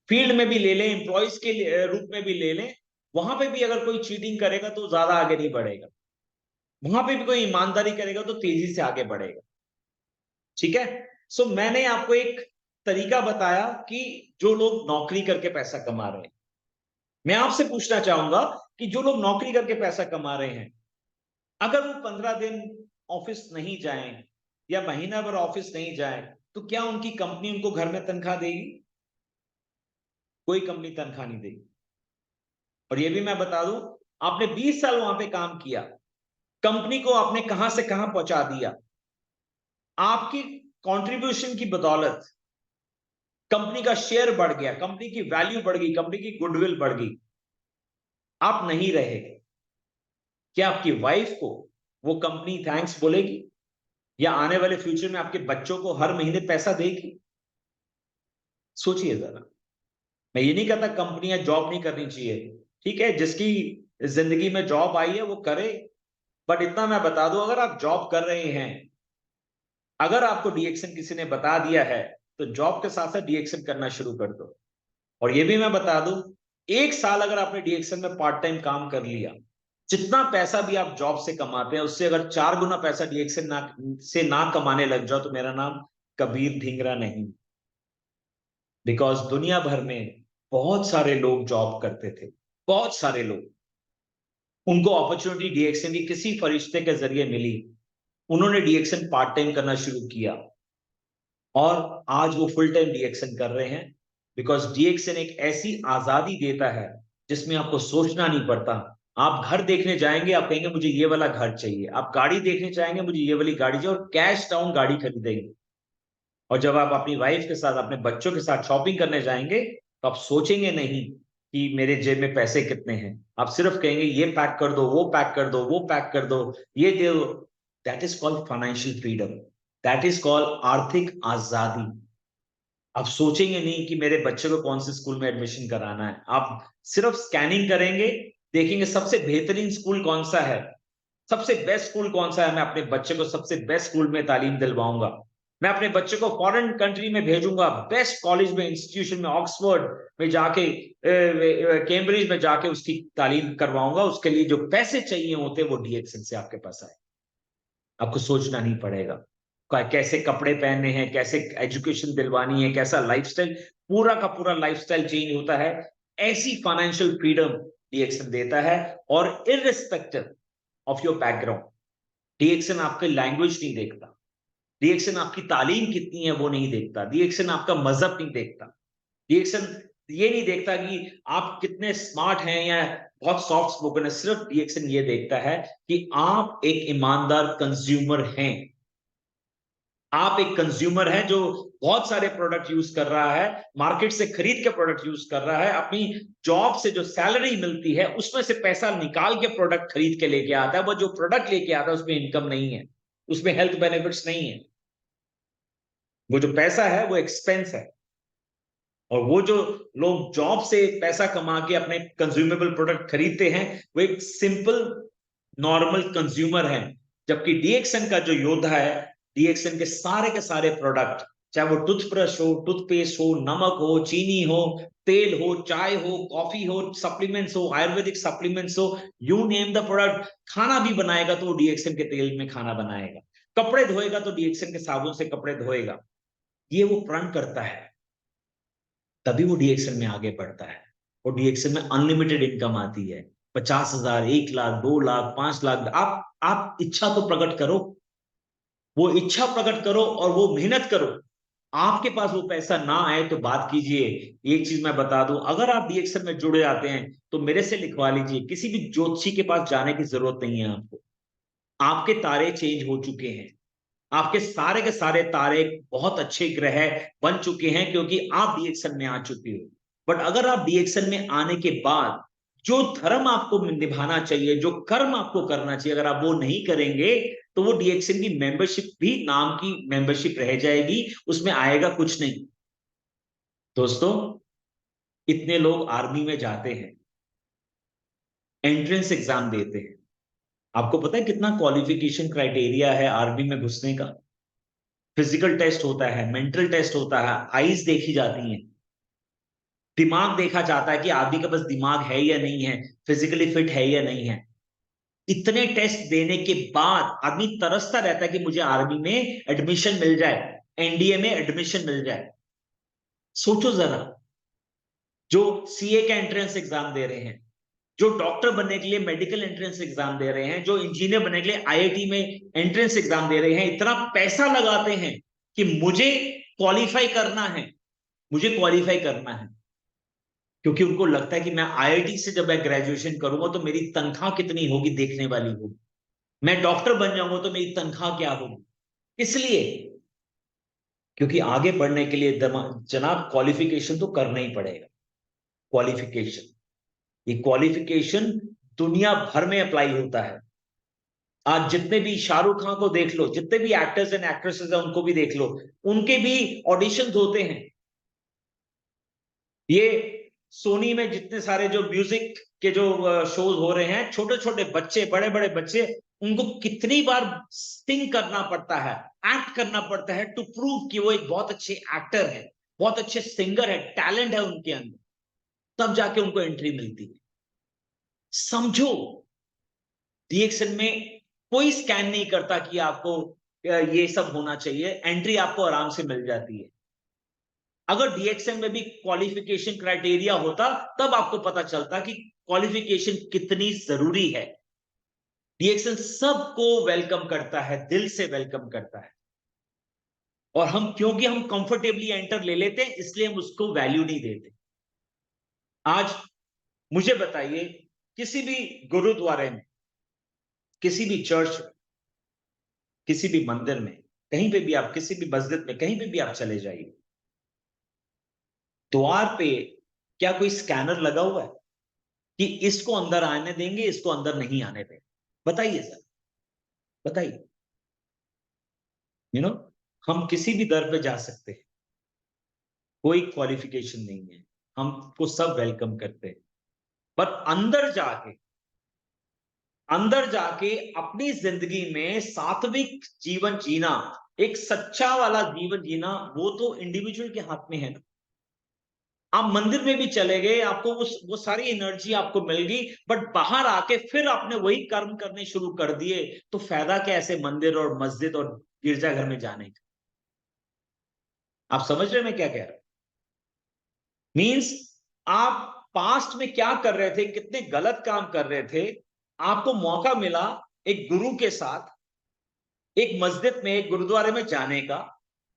फील्ड में भी ले लें, एम्प्लॉइज के रूप में भी ले लें, वहां पे भी अगर कोई चीटिंग करेगा तो ज्यादा आगे नहीं बढ़ेगा, वहां पे भी कोई ईमानदारी करेगा तो तेजी से आगे बढ़ेगा, ठीक है? सो मैंने आपको एक तरीका बताया कि जो लोग नौकरी करके पैसा कमा रहे हैं, मैं आपसे पूछना चाहूंगा कि जो लोग नौकरी करके पैसा कमा रहे हैं, अगर वो 15 दिन ऑफिस नहीं जाएं या महीना भर ऑफिस नहीं जाएं, तो क्या उनकी कंपनी उनको घर में तनख्वाह देगी? कोई कंपनी तनख्वाह नहीं देगी। और ये भी मैं बता दूं, आपने 20 साल वहां पे काम किया, कंपनी को आपने कहां से कहां पहुंचा दिया, आपकी कंट्रीब्यूशन की बदौलत कंपनी का शेयर बढ़ गया, कंपनी की वैल्यू बढ़ गई, कंपनी की गुडविल बढ़ गई, आप नहीं रहे, क्या आपकी वाइफ को वो कंपनी थैंक्स बोलेगी या आने वाले फ्यूचर में आपके बच्चों को हर महीने पैसा देगी? सोचिए जरा। मैं ये नहीं कहता कंपनियां जॉब नहीं करनी चाहिए, ठीक है, जिसकी जिंदगी में जॉब आई है वो करे, बट इतना मैं बता दूं, अगर आप जॉब कर रहे हैं, अगर आपको डीएक्शन किसी ने बता दिया है, तो जॉब के साथ साथ डीएक्शन करना शुरू कर दो। और ये भी मैं बता दूं, 1 साल अगर आपने डीएक्शन में पार्ट टाइम काम कर लिया, जितना पैसा भी आप जॉब से कमाते हैं उससे अगर 4 गुना पैसा डीएक्शन से ना कमाने लग जाओ, तो मेरा नाम कबीर ढींगरा नहीं। बिकॉज दुनिया भर में बहुत सारे लोग जॉब करते थे, बहुत सारे लोग, उनको अपॉर्चुनिटी डीएक्शन की किसी फरिश्ते के जरिए मिली, उन्होंने डीएक्शन पार्ट टाइम करना शुरू किया और आज वो फुल टाइम डीएक्शन कर रहे हैं। बिकॉज डीएक्शन एक ऐसी आजादी देता है जिसमें आपको सोचना नहीं पड़ता। आप घर देखने जाएंगे, आप कहेंगे मुझे ये वाला घर चाहिए, आप गाड़ी देखने जाएंगे, मुझे ये वाली गाड़ी चाहिए, और कैश डाउन गाड़ी खरीदेंगे। और जब आप अपनी वाइफ के साथ, अपने बच्चों के साथ शॉपिंग करने जाएंगे, तो आप सोचेंगे नहीं कि मेरे जेब में पैसे कितने हैं, आप सिर्फ कहेंगे ये पैक कर दो, वो पैक कर दो, वो पैक कर दो, ये दे दो। That is called financial freedom, that is called आर्थिक आजादी। आप सोचेंगे नहीं कि मेरे बच्चे को कौन से स्कूल में एडमिशन कराना है, आप सिर्फ स्कैनिंग करेंगे, देखेंगे सबसे बेहतरीन स्कूल कौन सा है, सबसे बेस्ट स्कूल कौन सा है, मैं अपने बच्चे को सबसे बेस्ट स्कूल में तालीम दिलवाऊंगा, मैं अपने बच्चे को फॉरेन कंट्री में भेजूंगा, बेस्ट कॉलेज में, इंस्टीट्यूशन में, ऑक्सफोर्ड में जाके, कैम्ब्रिज में जाके उसकी तालीम करवाऊंगा। उसके लिए जो पैसे चाहिए होते वो डीएक्शन से आपके पास आए, आपको सोचना नहीं पड़ेगा कैसे कपड़े पहनने हैं, कैसे एजुकेशन दिलवानी है, कैसा लाइफस्टाइल, पूरा का पूरा लाइफस्टाइल चेंज होता है। ऐसी फाइनेंशियल फ्रीडम डीएक्शन देता है। और इररिस्पेक्टिव ऑफ योर बैकग्राउंड, डीएक्शन आपके लैंग्वेज नहीं देखता, डीएक्शन आपकी तालीम कितनी है वो नहीं देखता, डीएक्शन आपका मजहब नहीं देखता, डीएक्शन ये नहीं देखता कि आप कितने स्मार्ट हैं या बहुत सॉफ्ट स्पोकन है, सिर्फ डीएक्शन ये देखता है कि आप एक ईमानदार कंज्यूमर हैं, आप एक कंज्यूमर हैं जो बहुत सारे प्रोडक्ट यूज कर रहा है, मार्केट से खरीद के प्रोडक्ट यूज कर रहा है, अपनी जॉब से जो सैलरी मिलती है उसमें से पैसा निकाल के प्रोडक्ट खरीद के लेके आता है। वो जो प्रोडक्ट लेके आता है उसमें इनकम नहीं है, उसमें हेल्थ बेनिफिट्स नहीं है, वो जो पैसा है वो एक्सपेंस है। और वो जो लोग जॉब से पैसा कमा के अपने कंज्यूमेबल प्रोडक्ट खरीदते हैं, वो एक सिंपल नॉर्मल कंज्यूमर हैं, जबकि डीएक्सएन का जो योद्धा है, डीएक्सएन के सारे प्रोडक्ट, चाहे वो टूथब्रश हो, टूथपेस्ट हो, नमक हो, चीनी हो, तेल हो, चाय हो, कॉफी हो, सप्लीमेंट्स हो, आयुर्वेदिक सप्लीमेंट्स हो, यू नेम द प्रोडक्ट, खाना भी बनाएगा तो वो डीएक्सएन के तेल में खाना बनाएगा, कपड़े धोएगा तो डीएक्सएन के साबुन से कपड़े धोएगा। ये वो प्रण करता है, तभी वो डीएक्सएन में आगे बढ़ता है। और डीएक्सएन में अनलिमिटेड इनकम आती है, 50,000, 1 लाख, 2 लाख, 5 लाख। आप इच्छा तो प्रकट करो, वो इच्छा प्रकट करो और वो मेहनत करो। आपके पास वो पैसा ना आए तो बात कीजिए। एक चीज मैं बता दूं, अगर आप डीएक्सएन में जुड़े आते हैं तो मेरे से लिखवा लीजिए, किसी भी ज्योतिषी के पास जाने की जरूरत नहीं है आपको। आपके तारे चेंज हो चुके हैं, आपके सारे के सारे तारे बहुत अच्छे ग्रह बन चुके हैं, क्योंकि आप डीएक्सएन में आ चुके हो। बट अगर आप डीएक्सएन में आने के बाद जो धर्म आपको निभाना चाहिए, जो कर्म आपको करना चाहिए, अगर आप वो नहीं करेंगे तो वो डीएक्सएन की मेंबरशिप भी नाम की मेंबरशिप रह जाएगी, उसमें आएगा कुछ नहीं। दोस्तों, इतने लोग आर्मी में जाते हैं, एंट्रेंस एग्जाम देते हैं। आपको पता है कितना क्वालिफिकेशन क्राइटेरिया है आर्मी में घुसने का? फिजिकल टेस्ट होता है, मेंटल टेस्ट होता है, आईज देखी जाती हैं, दिमाग देखा जाता है कि आदमी के पास दिमाग है या नहीं है, फिजिकली फिट है या नहीं है। इतने टेस्ट देने के बाद आदमी तरसता रहता है कि मुझे आर्मी में एडमिशन मिल जाए, एनडीए में एडमिशन मिल जाए। सोचो जरा, जो सीए का एंट्रेंस एग्जाम दे रहे हैं, जो डॉक्टर बनने के लिए मेडिकल एंट्रेंस एग्जाम दे रहे हैं, जो इंजीनियर बनने के लिए आईआईटी में एंट्रेंस एग्जाम दे रहे हैं, इतना पैसा लगाते हैं कि मुझे क्वालिफाई करना है, मुझे क्वालिफाई करना है, क्योंकि उनको लगता है कि मैं आईआईटी से जब मैं ग्रेजुएशन करूंगा तो मेरी तनख्वाह कितनी होगी देखने वाली होगी, मैं डॉक्टर बन जाऊंगा तो मेरी तनख्वाह क्या होगी। इसलिए, क्योंकि आगे बढ़ने के लिए जनाब क्वालिफिकेशन तो करना ही पड़ेगा। क्वालिफिकेशन, ये क्वालिफिकेशन दुनिया भर में अप्लाई होता है। आज जितने भी शाहरुख खान को देख लो, जितने भी एक्टर्स एंड एक्ट्रेसेस हैं उनको भी देख लो, उनके भी ऑडिशंस होते हैं। ये सोनी में जितने सारे जो म्यूजिक के जो शोज हो रहे हैं, छोटे छोटे बच्चे, बड़े बड़े बच्चे, उनको कितनी बार सिंग करना पड़ता है, एक्ट करना पड़ता है टू प्रूव कि वो एक बहुत अच्छे एक्टर है, बहुत अच्छे सिंगर है, टैलेंट है उनके अंदर, तब जाके उनको एंट्री मिलती है। समझो, डीएक्सएन में कोई स्कैन नहीं करता कि आपको ये सब होना चाहिए, एंट्री आपको आराम से मिल जाती है। अगर डीएक्सएन में भी क्वालिफिकेशन क्राइटेरिया होता तब आपको पता चलता कि क्वालिफिकेशन कितनी जरूरी है। डीएक्सएन सबको वेलकम करता है, दिल से वेलकम करता है, और हम क्योंकि हम कंफर्टेबली एंटर ले लेते हैं इसलिए हम उसको वैल्यू नहीं देते। आज मुझे बताइए, किसी भी गुरुद्वारे में, किसी भी चर्च में, किसी भी मंदिर में, कहीं पे भी आप, किसी भी मस्जिद में, कहीं पे भी आप चले जाइए, द्वार पे क्या कोई स्कैनर लगा हुआ है कि इसको अंदर आने देंगे, इसको अंदर नहीं आने देंगे? बताइए सर, बताइए। हम किसी भी दर पे जा सकते हैं, कोई क्वालिफिकेशन नहीं है, हमको सब वेलकम करते हैं। पर अंदर जाके अपनी जिंदगी में सात्विक जीवन जीना, एक सच्चा वाला जीवन जीना, वो तो इंडिविजुअल के हाथ में है ना। आप मंदिर में भी चले गए, आपको वो सारी एनर्जी आपको मिल गई, बट बाहर आके फिर आपने वही कर्म करने शुरू कर दिए, तो फायदा क्या ऐसे मंदिर और मस्जिद और गिरजाघर में जाने का? आप समझ रहे हैं मैं क्या कह रहा हूं? मीन्स आप पास्ट में क्या कर रहे थे, कितने गलत काम कर रहे थे, आपको मौका मिला एक गुरु के साथ एक मस्जिद में, एक गुरुद्वारे में जाने का,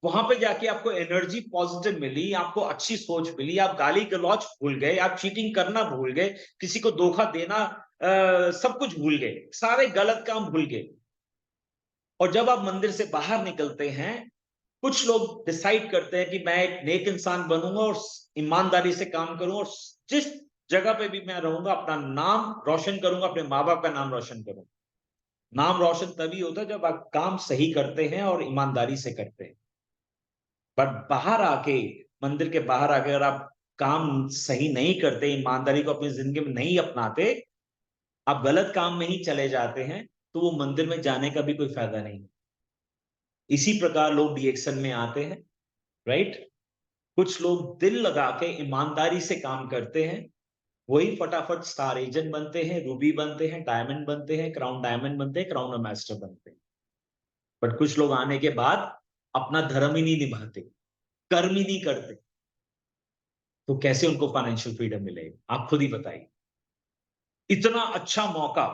वहां पे जाके आपको एनर्जी पॉजिटिव मिली, आपको अच्छी सोच मिली, आप गाली गलौज भूल गए, आप चीटिंग करना भूल गए, किसी को धोखा देना, सब कुछ भूल गए, सारे गलत काम भूल गए। और जब आप मंदिर से बाहर निकलते हैं, कुछ लोग डिसाइड करते हैं कि मैं एक नेक इंसान बनूंगा और ईमानदारी से काम करूंगा, और जिस जगह पे भी मैं रहूंगा अपना नाम रोशन करूंगा, अपने माँ बाप का नाम रोशन करूंगा। नाम रोशन तभी होता है जब आप काम सही करते हैं और ईमानदारी से करते हैं। बट बाहर आके, मंदिर के बाहर आके अगर आप काम सही नहीं करते, ईमानदारी को अपनी जिंदगी में नहीं अपनाते, आप गलत काम में ही चले जाते हैं तो वो मंदिर में जाने का भी कोई फायदा नहीं। इसी प्रकार लोग डीएक्सन में आते हैं, राइट? कुछ लोग दिल लगा के ईमानदारी से काम करते हैं, वही फटाफट स्टार एजेंट बनते हैं, रूबी बनते हैं, डायमंड बनते हैं, क्राउन डायमंड बनते हैं, क्राउन मास्टर बनते हैं। बट कुछ लोग आने के बाद अपना धर्म ही नहीं निभाते, कर्म ही नहीं करते, तो कैसे उनको फाइनेंशियल फ्रीडम मिलेगा? आप खुद ही बताइए। इतना अच्छा मौका,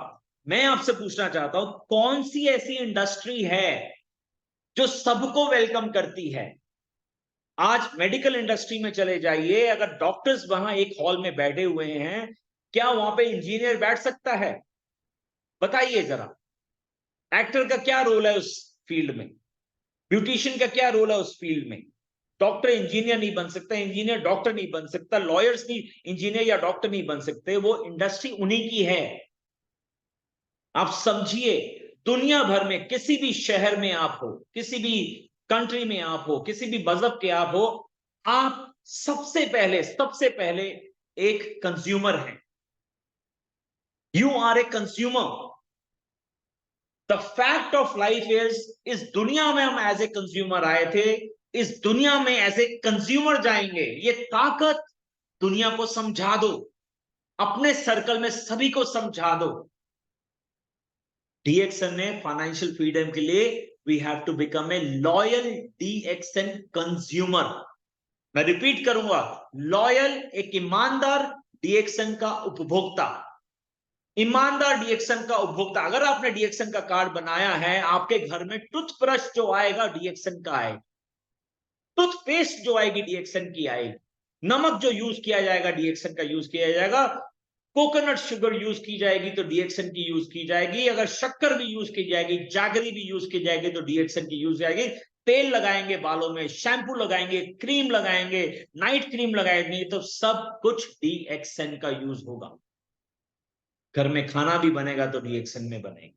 मैं आपसे पूछना चाहता हूं, कौन सी ऐसी इंडस्ट्री है जो सबको वेलकम करती है? आज मेडिकल इंडस्ट्री में चले जाइए, अगर डॉक्टर्स वहां एक हॉल में बैठे हुए हैं, क्या वहां पे इंजीनियर बैठ सकता है? बताइए जरा। एक्टर का क्या रोल है उस फील्ड में? ब्यूटिशियन का क्या रोल है उस फील्ड में? डॉक्टर इंजीनियर नहीं बन सकता, इंजीनियर डॉक्टर नहीं बन सकता, लॉयर्स नहीं इंजीनियर या डॉक्टर नहीं बन सकते। वो इंडस्ट्री उन्हीं की है। आप समझिए, दुनिया भर में किसी भी शहर में आप हो, किसी भी कंट्री में आप हो, किसी भी मजहब के आप हो, आप सबसे पहले एक कंज्यूमर हैं। You are a consumer. The fact of life इस दुनिया में हम एज ए कंज्यूमर आए थे, इस दुनिया में एज ए कंज्यूमर जाएंगे। ये ताकत दुनिया को समझा दो, अपने सर्कल में सभी को समझा दो। डीएक्सन ने फाइनेंशियल फ्रीडम के लिए we have to become a loyal DXN consumer. मैं रिपीट करूंगा, लॉयल, एक ईमानदार डीएक्सन का उपभोक्ता। ईमानदार डीएक्सन का उपभोक्ता। अगर आपने डीएक्सन का कार्ड बनाया है, आपके घर में टूथब्रश जो आएगा डीएक्सन का आएगा, टूथपेस्ट जो आएगी डीएक्सन की आएगी, नमक जो यूज किया जाएगा डीएक्सन का यूज किया जाएगा, कोकोनट शुगर यूज की जाएगी तो डीएक्सन की यूज की जाएगी, अगर शक्कर भी यूज की जाएगी, जागरी भी यूज की जाएगी तो डीएक्सन की यूज जाएगी। तेल लगाएंगे बालों में, शैम्पू लगाएंगे, क्रीम लगाएंगे, नाइट क्रीम लगाएंगे, तो सब कुछ डीएक्सन का यूज होगा। घर में खाना भी बनेगा तो डीएक्सन में बनेगा,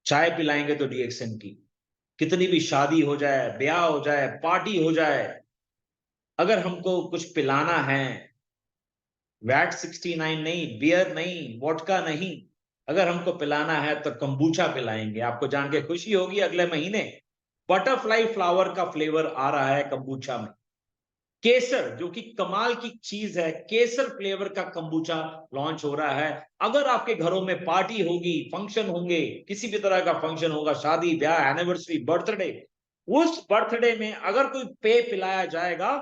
चाय पिलाएंगे तो डीएक्सन की। कितनी भी शादी हो जाए, ब्याह हो जाए, पार्टी हो जाए, अगर हमको कुछ पिलाना है, वैट 69 नहीं, बियर नहीं, वोडका नहीं, अगर हमको पिलाना है तो कंबूचा पिलाएंगे। आपको जान के खुशी होगी, अगले महीने बटरफ्लाई फ्लावर का फ्लेवर आ रहा है कंबूचा में। केसर, जो कि कमाल की चीज है, केसर फ्लेवर का कंबूचा लॉन्च हो रहा है। अगर आपके घरों में पार्टी होगी, फंक्शन होंगे, किसी भी तरह का फंक्शन होगा, शादी, ब्याह, एनिवर्सरी, बर्थडे, उस बर्थडे में अगर कोई पेय पिलाया जाएगा,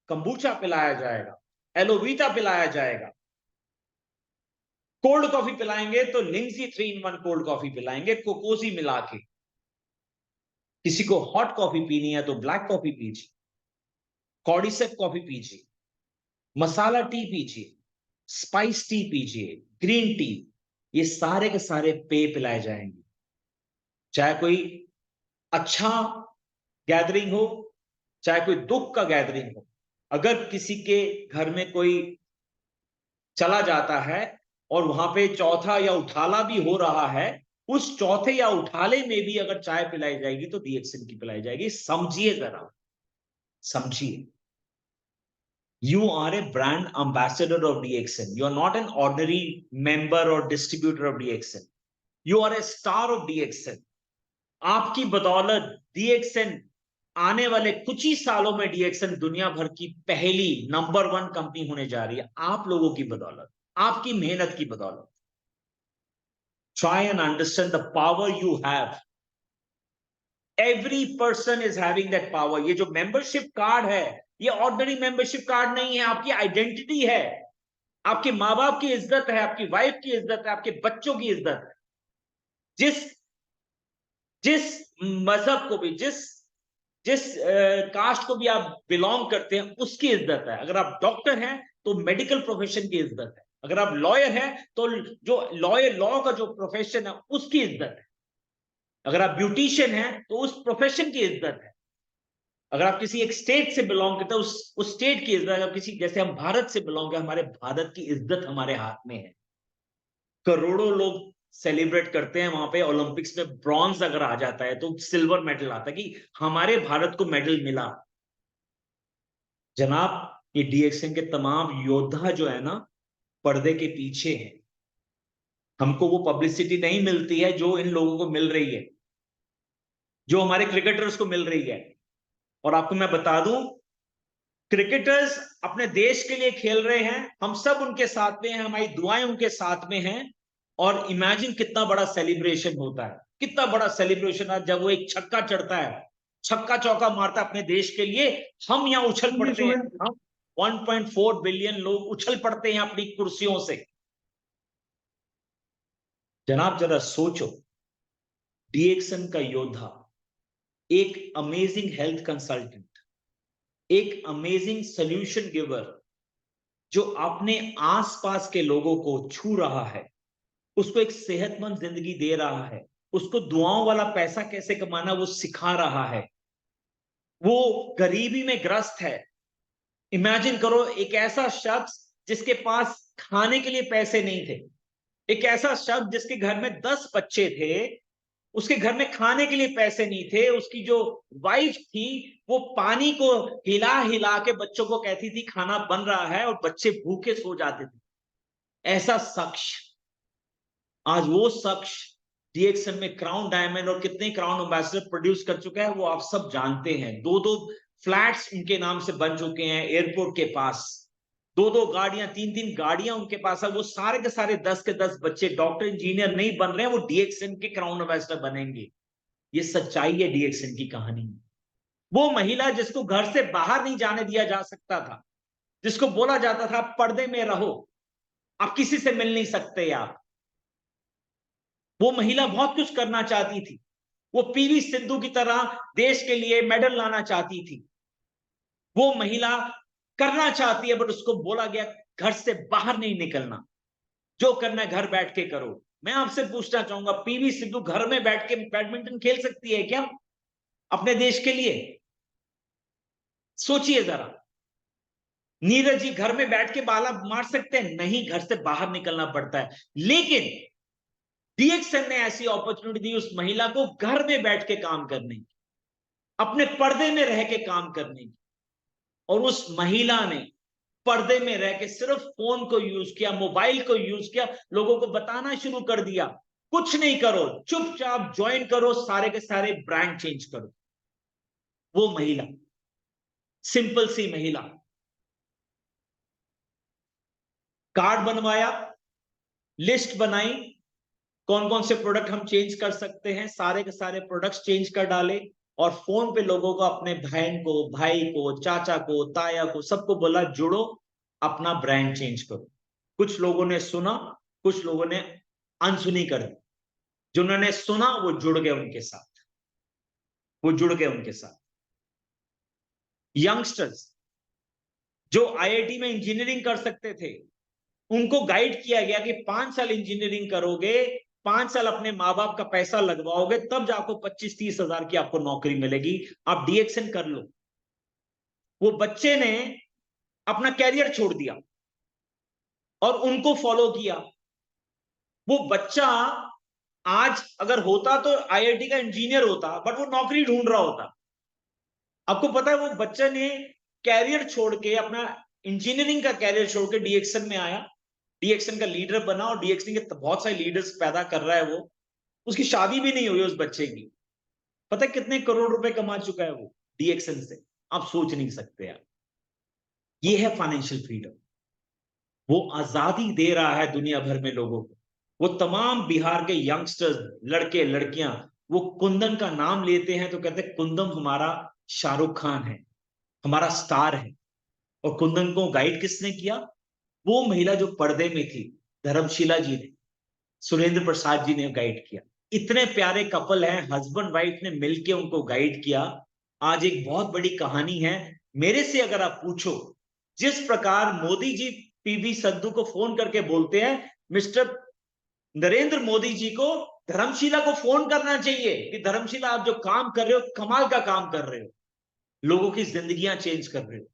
कंबूचा पिलाया जाएगा, एलोवीटा पिलाया जाएगा, कोल्ड कॉफी पिलाएंगे तो लिंगजी 3-in-1 कोल्ड कॉफी पिलाएंगे, कोकोसी मिला के। किसी को हॉट कॉफी पीनी है तो ब्लैक कॉफी पीजिए, कॉर्डिसेप कॉफी पीजिए, मसाला टी पीजिए, स्पाइस टी पीजिए, ग्रीन टी, ये सारे के सारे पेय पिलाए जाएंगे। चाहे कोई अच्छा गैदरिंग हो, चाहे कोई दुख का गैदरिंग हो, अगर किसी के घर में कोई चला जाता है और वहां पे चौथा या उठाला भी हो रहा है, उस चौथे या उठाले में भी अगर चाय पिलाई जाएगी तो डीएक्सन की पिलाई जाएगी। समझिए जरा, समझिए। You are a brand ambassador of DXN. You are not an ordinary member or distributor of DXN. You are a star of DXN. आपकी बदौलत DXN आने वाले कुछ ही सालों में DXN दुनिया भर की पहली नंबर 1 कंपनी होने जा रही है। आप लोगों की बदौलत, आपकी मेहनत की बदौलत। Try and understand the power you have. Every person is having that power. ये जो मेंबरशिप कार्ड है, ये ऑर्डिनरी मेंबरशिप कार्ड नहीं है, आपकी आइडेंटिटी है, आपके माँ बाप की इज्जत है, आपकी वाइफ की इज्जत है, आपके बच्चों की इज्जत है। जिस जिस मजहब को भी, जिस कास्ट को भी आप बिलोंग करते हैं, उसकी इज्जत है। अगर आप डॉक्टर हैं तो मेडिकल प्रोफेशन की इज्जत है, अगर आप लॉयर हैं तो जो लॉ का जो प्रोफेशन है उसकी इज्जत है, अगर आप ब्यूटिशियन हैं तो उस प्रोफेशन की इज्जत है, अगर आप किसी एक स्टेट से बिलोंग करते हैं उस स्टेट की इज्जत, अगर किसी, जैसे हम भारत से बिलोंग है, हमारे भारत की इज्जत हमारे हाथ में है। करोड़ों लोग सेलिब्रेट करते हैं वहां पे, ओलंपिक्स में ब्रॉन्ज अगर आ जाता है तो सिल्वर मेडल आता है कि हमारे भारत को मेडल मिला। जनाब, ये डीएक्सन के तमाम योद्धा जो है ना, पर्दे के पीछे हैं। हमको वो पब्लिसिटी नहीं मिलती है जो इन लोगों को मिल रही है, जो हमारे क्रिकेटर्स को मिल रही है। और आपको मैं बता दूं, क्रिकेटर्स अपने देश के लिए खेल रहे हैं, हम सब उनके साथ में हैं, हमारी दुआएं उनके साथ में हैं। और इमेजिन कितना बड़ा सेलिब्रेशन होता है, कितना बड़ा सेलिब्रेशन है जब वो एक छक्का चढ़ता है, छक्का चौका मारता है अपने देश के लिए। हम यहां उछल पड़ते हैं, हम 1.4 बिलियन लोग उछल पड़ते हैं अपनी कुर्सियों से। जनाब जरा सोचो, डीएक्सन का योद्धा, एक अमेजिंग हेल्थ कंसल्टेंट, एक अमेजिंग सोल्यूशन गिवर, जो अपने आसपास के लोगों को छू रहा है, उसको एक सेहतमंद जिंदगी दे रहा है, उसको दुआओं वाला पैसा कैसे कमाना वो सिखा रहा है। वो गरीबी में ग्रस्त है। इमेजिन करो, एक ऐसा शख्स जिसके पास खाने के लिए पैसे नहीं थे, एक ऐसा शख्स जिसके घर में 10 बच्चे थे, उसके घर में खाने के लिए पैसे नहीं थे, उसकी जो वाइफ थी वो पानी को हिला हिला के बच्चों को कहती थी खाना बन रहा है, और बच्चे भूखे सो जाते थे। ऐसा शख्स, आज वो शख्स डीएक्सन में क्राउन डायमंड और कितने क्राउन एम्बेसडर प्रोड्यूस कर चुका है वो आप सब जानते हैं। 2-2 फ्लैट्स उनके नाम से बन चुके हैं एयरपोर्ट के पास, 2-2 गाड़ियां, 3-3 गाड़ियां उनके पास है। वो सारे के सारे 10 के 10 बच्चे डॉक्टर इंजीनियर नहीं बन रहे हैं, वो डीएक्सन के क्राउन एम्बेसडर बनेंगे। ये सच्चाई है डीएक्सन की कहानी। वो महिला जिसको घर से बाहर नहीं जाने दिया जा सकता था, जिसको बोला जाता था पर्दे में रहो, आप किसी से मिल नहीं सकते आप, वो महिला बहुत कुछ करना चाहती थी। वो पीवी सिंधु की तरह देश के लिए मेडल लाना चाहती थी। वो महिला करना चाहती है, बट उसको बोला गया घर से बाहर नहीं निकलना, जो करना है घर बैठ के करो। मैं आपसे पूछना चाहूंगा, पीवी सिंधु घर में बैठ के बैडमिंटन खेल सकती है क्या अपने देश के लिए? सोचिए जरा। नीरज जी घर में बैठ के बाला मार सकते हैं? नहीं, घर से बाहर निकलना पड़ता है। लेकिन डीएक्सन ने ऐसी अपॉर्चुनिटी दी उस महिला को घर में बैठ के काम करने की, अपने पर्दे में रह के काम करने की। और उस महिला ने पर्दे में रह के सिर्फ फोन को यूज किया, मोबाइल को यूज किया, लोगों को बताना शुरू कर दिया कुछ नहीं करो, चुपचाप ज्वाइन करो, सारे के सारे ब्रांड चेंज करो। वो महिला, सिंपल सी महिला, कार्ड बनवाया, लिस्ट बनाई, कौन कौन से प्रोडक्ट हम चेंज कर सकते हैं, सारे के सारे प्रोडक्ट्स चेंज कर डाले। और फोन पे लोगों को, अपने बहन को, भाई को, चाचा को, ताया को, सबको बोला जुड़ो, अपना ब्रांड चेंज करो। कुछ लोगों ने सुना, कुछ लोगों ने अनसुनी कर दी। जिन्होंने सुना वो जुड़ गए उनके साथ, वो जुड़ गए उनके साथ। यंगस्टर्स जो आईआईटी में इंजीनियरिंग कर सकते थे, उनको गाइड किया गया कि 5 साल इंजीनियरिंग करोगे, 5 साल अपने माँ बाप का पैसा लगवाओगे, तब जाकर 25-30 हजार की आपको नौकरी मिलेगी, आप डीएक्सन कर लो। वो बच्चे ने अपना कैरियर छोड़ दिया और उनको फॉलो किया। वो बच्चा आज अगर होता तो आईआईटी का इंजीनियर होता, बट वो नौकरी ढूंढ रहा होता। आपको पता है, वो बच्चे ने कैरियर छोड़ के, अपना इंजीनियरिंग का कैरियर छोड़ के डीएक्सन में आया, डीएक्सन का लीडर बना, और डीएक्सन के बहुत सारे लीडर्स पैदा कर रहा है वो। उसकी शादी भी नहीं हुई उस बच्चे की। पता है कितने करोड़ रुपए कमा चुका है वो डीएक्सन से? आप सोच नहीं सकते यार। ये है फाइनेंशियल फ्रीडम। वो आजादी दे रहा है दुनिया भर में लोगों को। वो तमाम बिहार के यंगस्टर्स, लड़के लड़कियां, वो कुंदन का नाम लेते हैं तो कहते हैं कुंदन हमारा शाहरुख खान है, हमारा स्टार है। और कुंदन को गाइड किसने किया? वो महिला जो पर्दे में थी, धर्मशिला जी ने, सुरेंद्र प्रसाद जी ने गाइड किया। इतने प्यारे कपल हैं, हस्बैंड वाइफ ने मिलकर उनको गाइड किया। आज एक बहुत बड़ी कहानी है। मेरे से अगर आप पूछो, जिस प्रकार मोदी जी पीवी संधू को फोन करके बोलते हैं, मिस्टर नरेंद्र मोदी जी को धर्मशिला को फोन करना चाहिए कि धर्मशिला आप जो काम कर रहे हो, कमाल का काम कर रहे हो, लोगों की जिंदगियां चेंज कर रहे हो।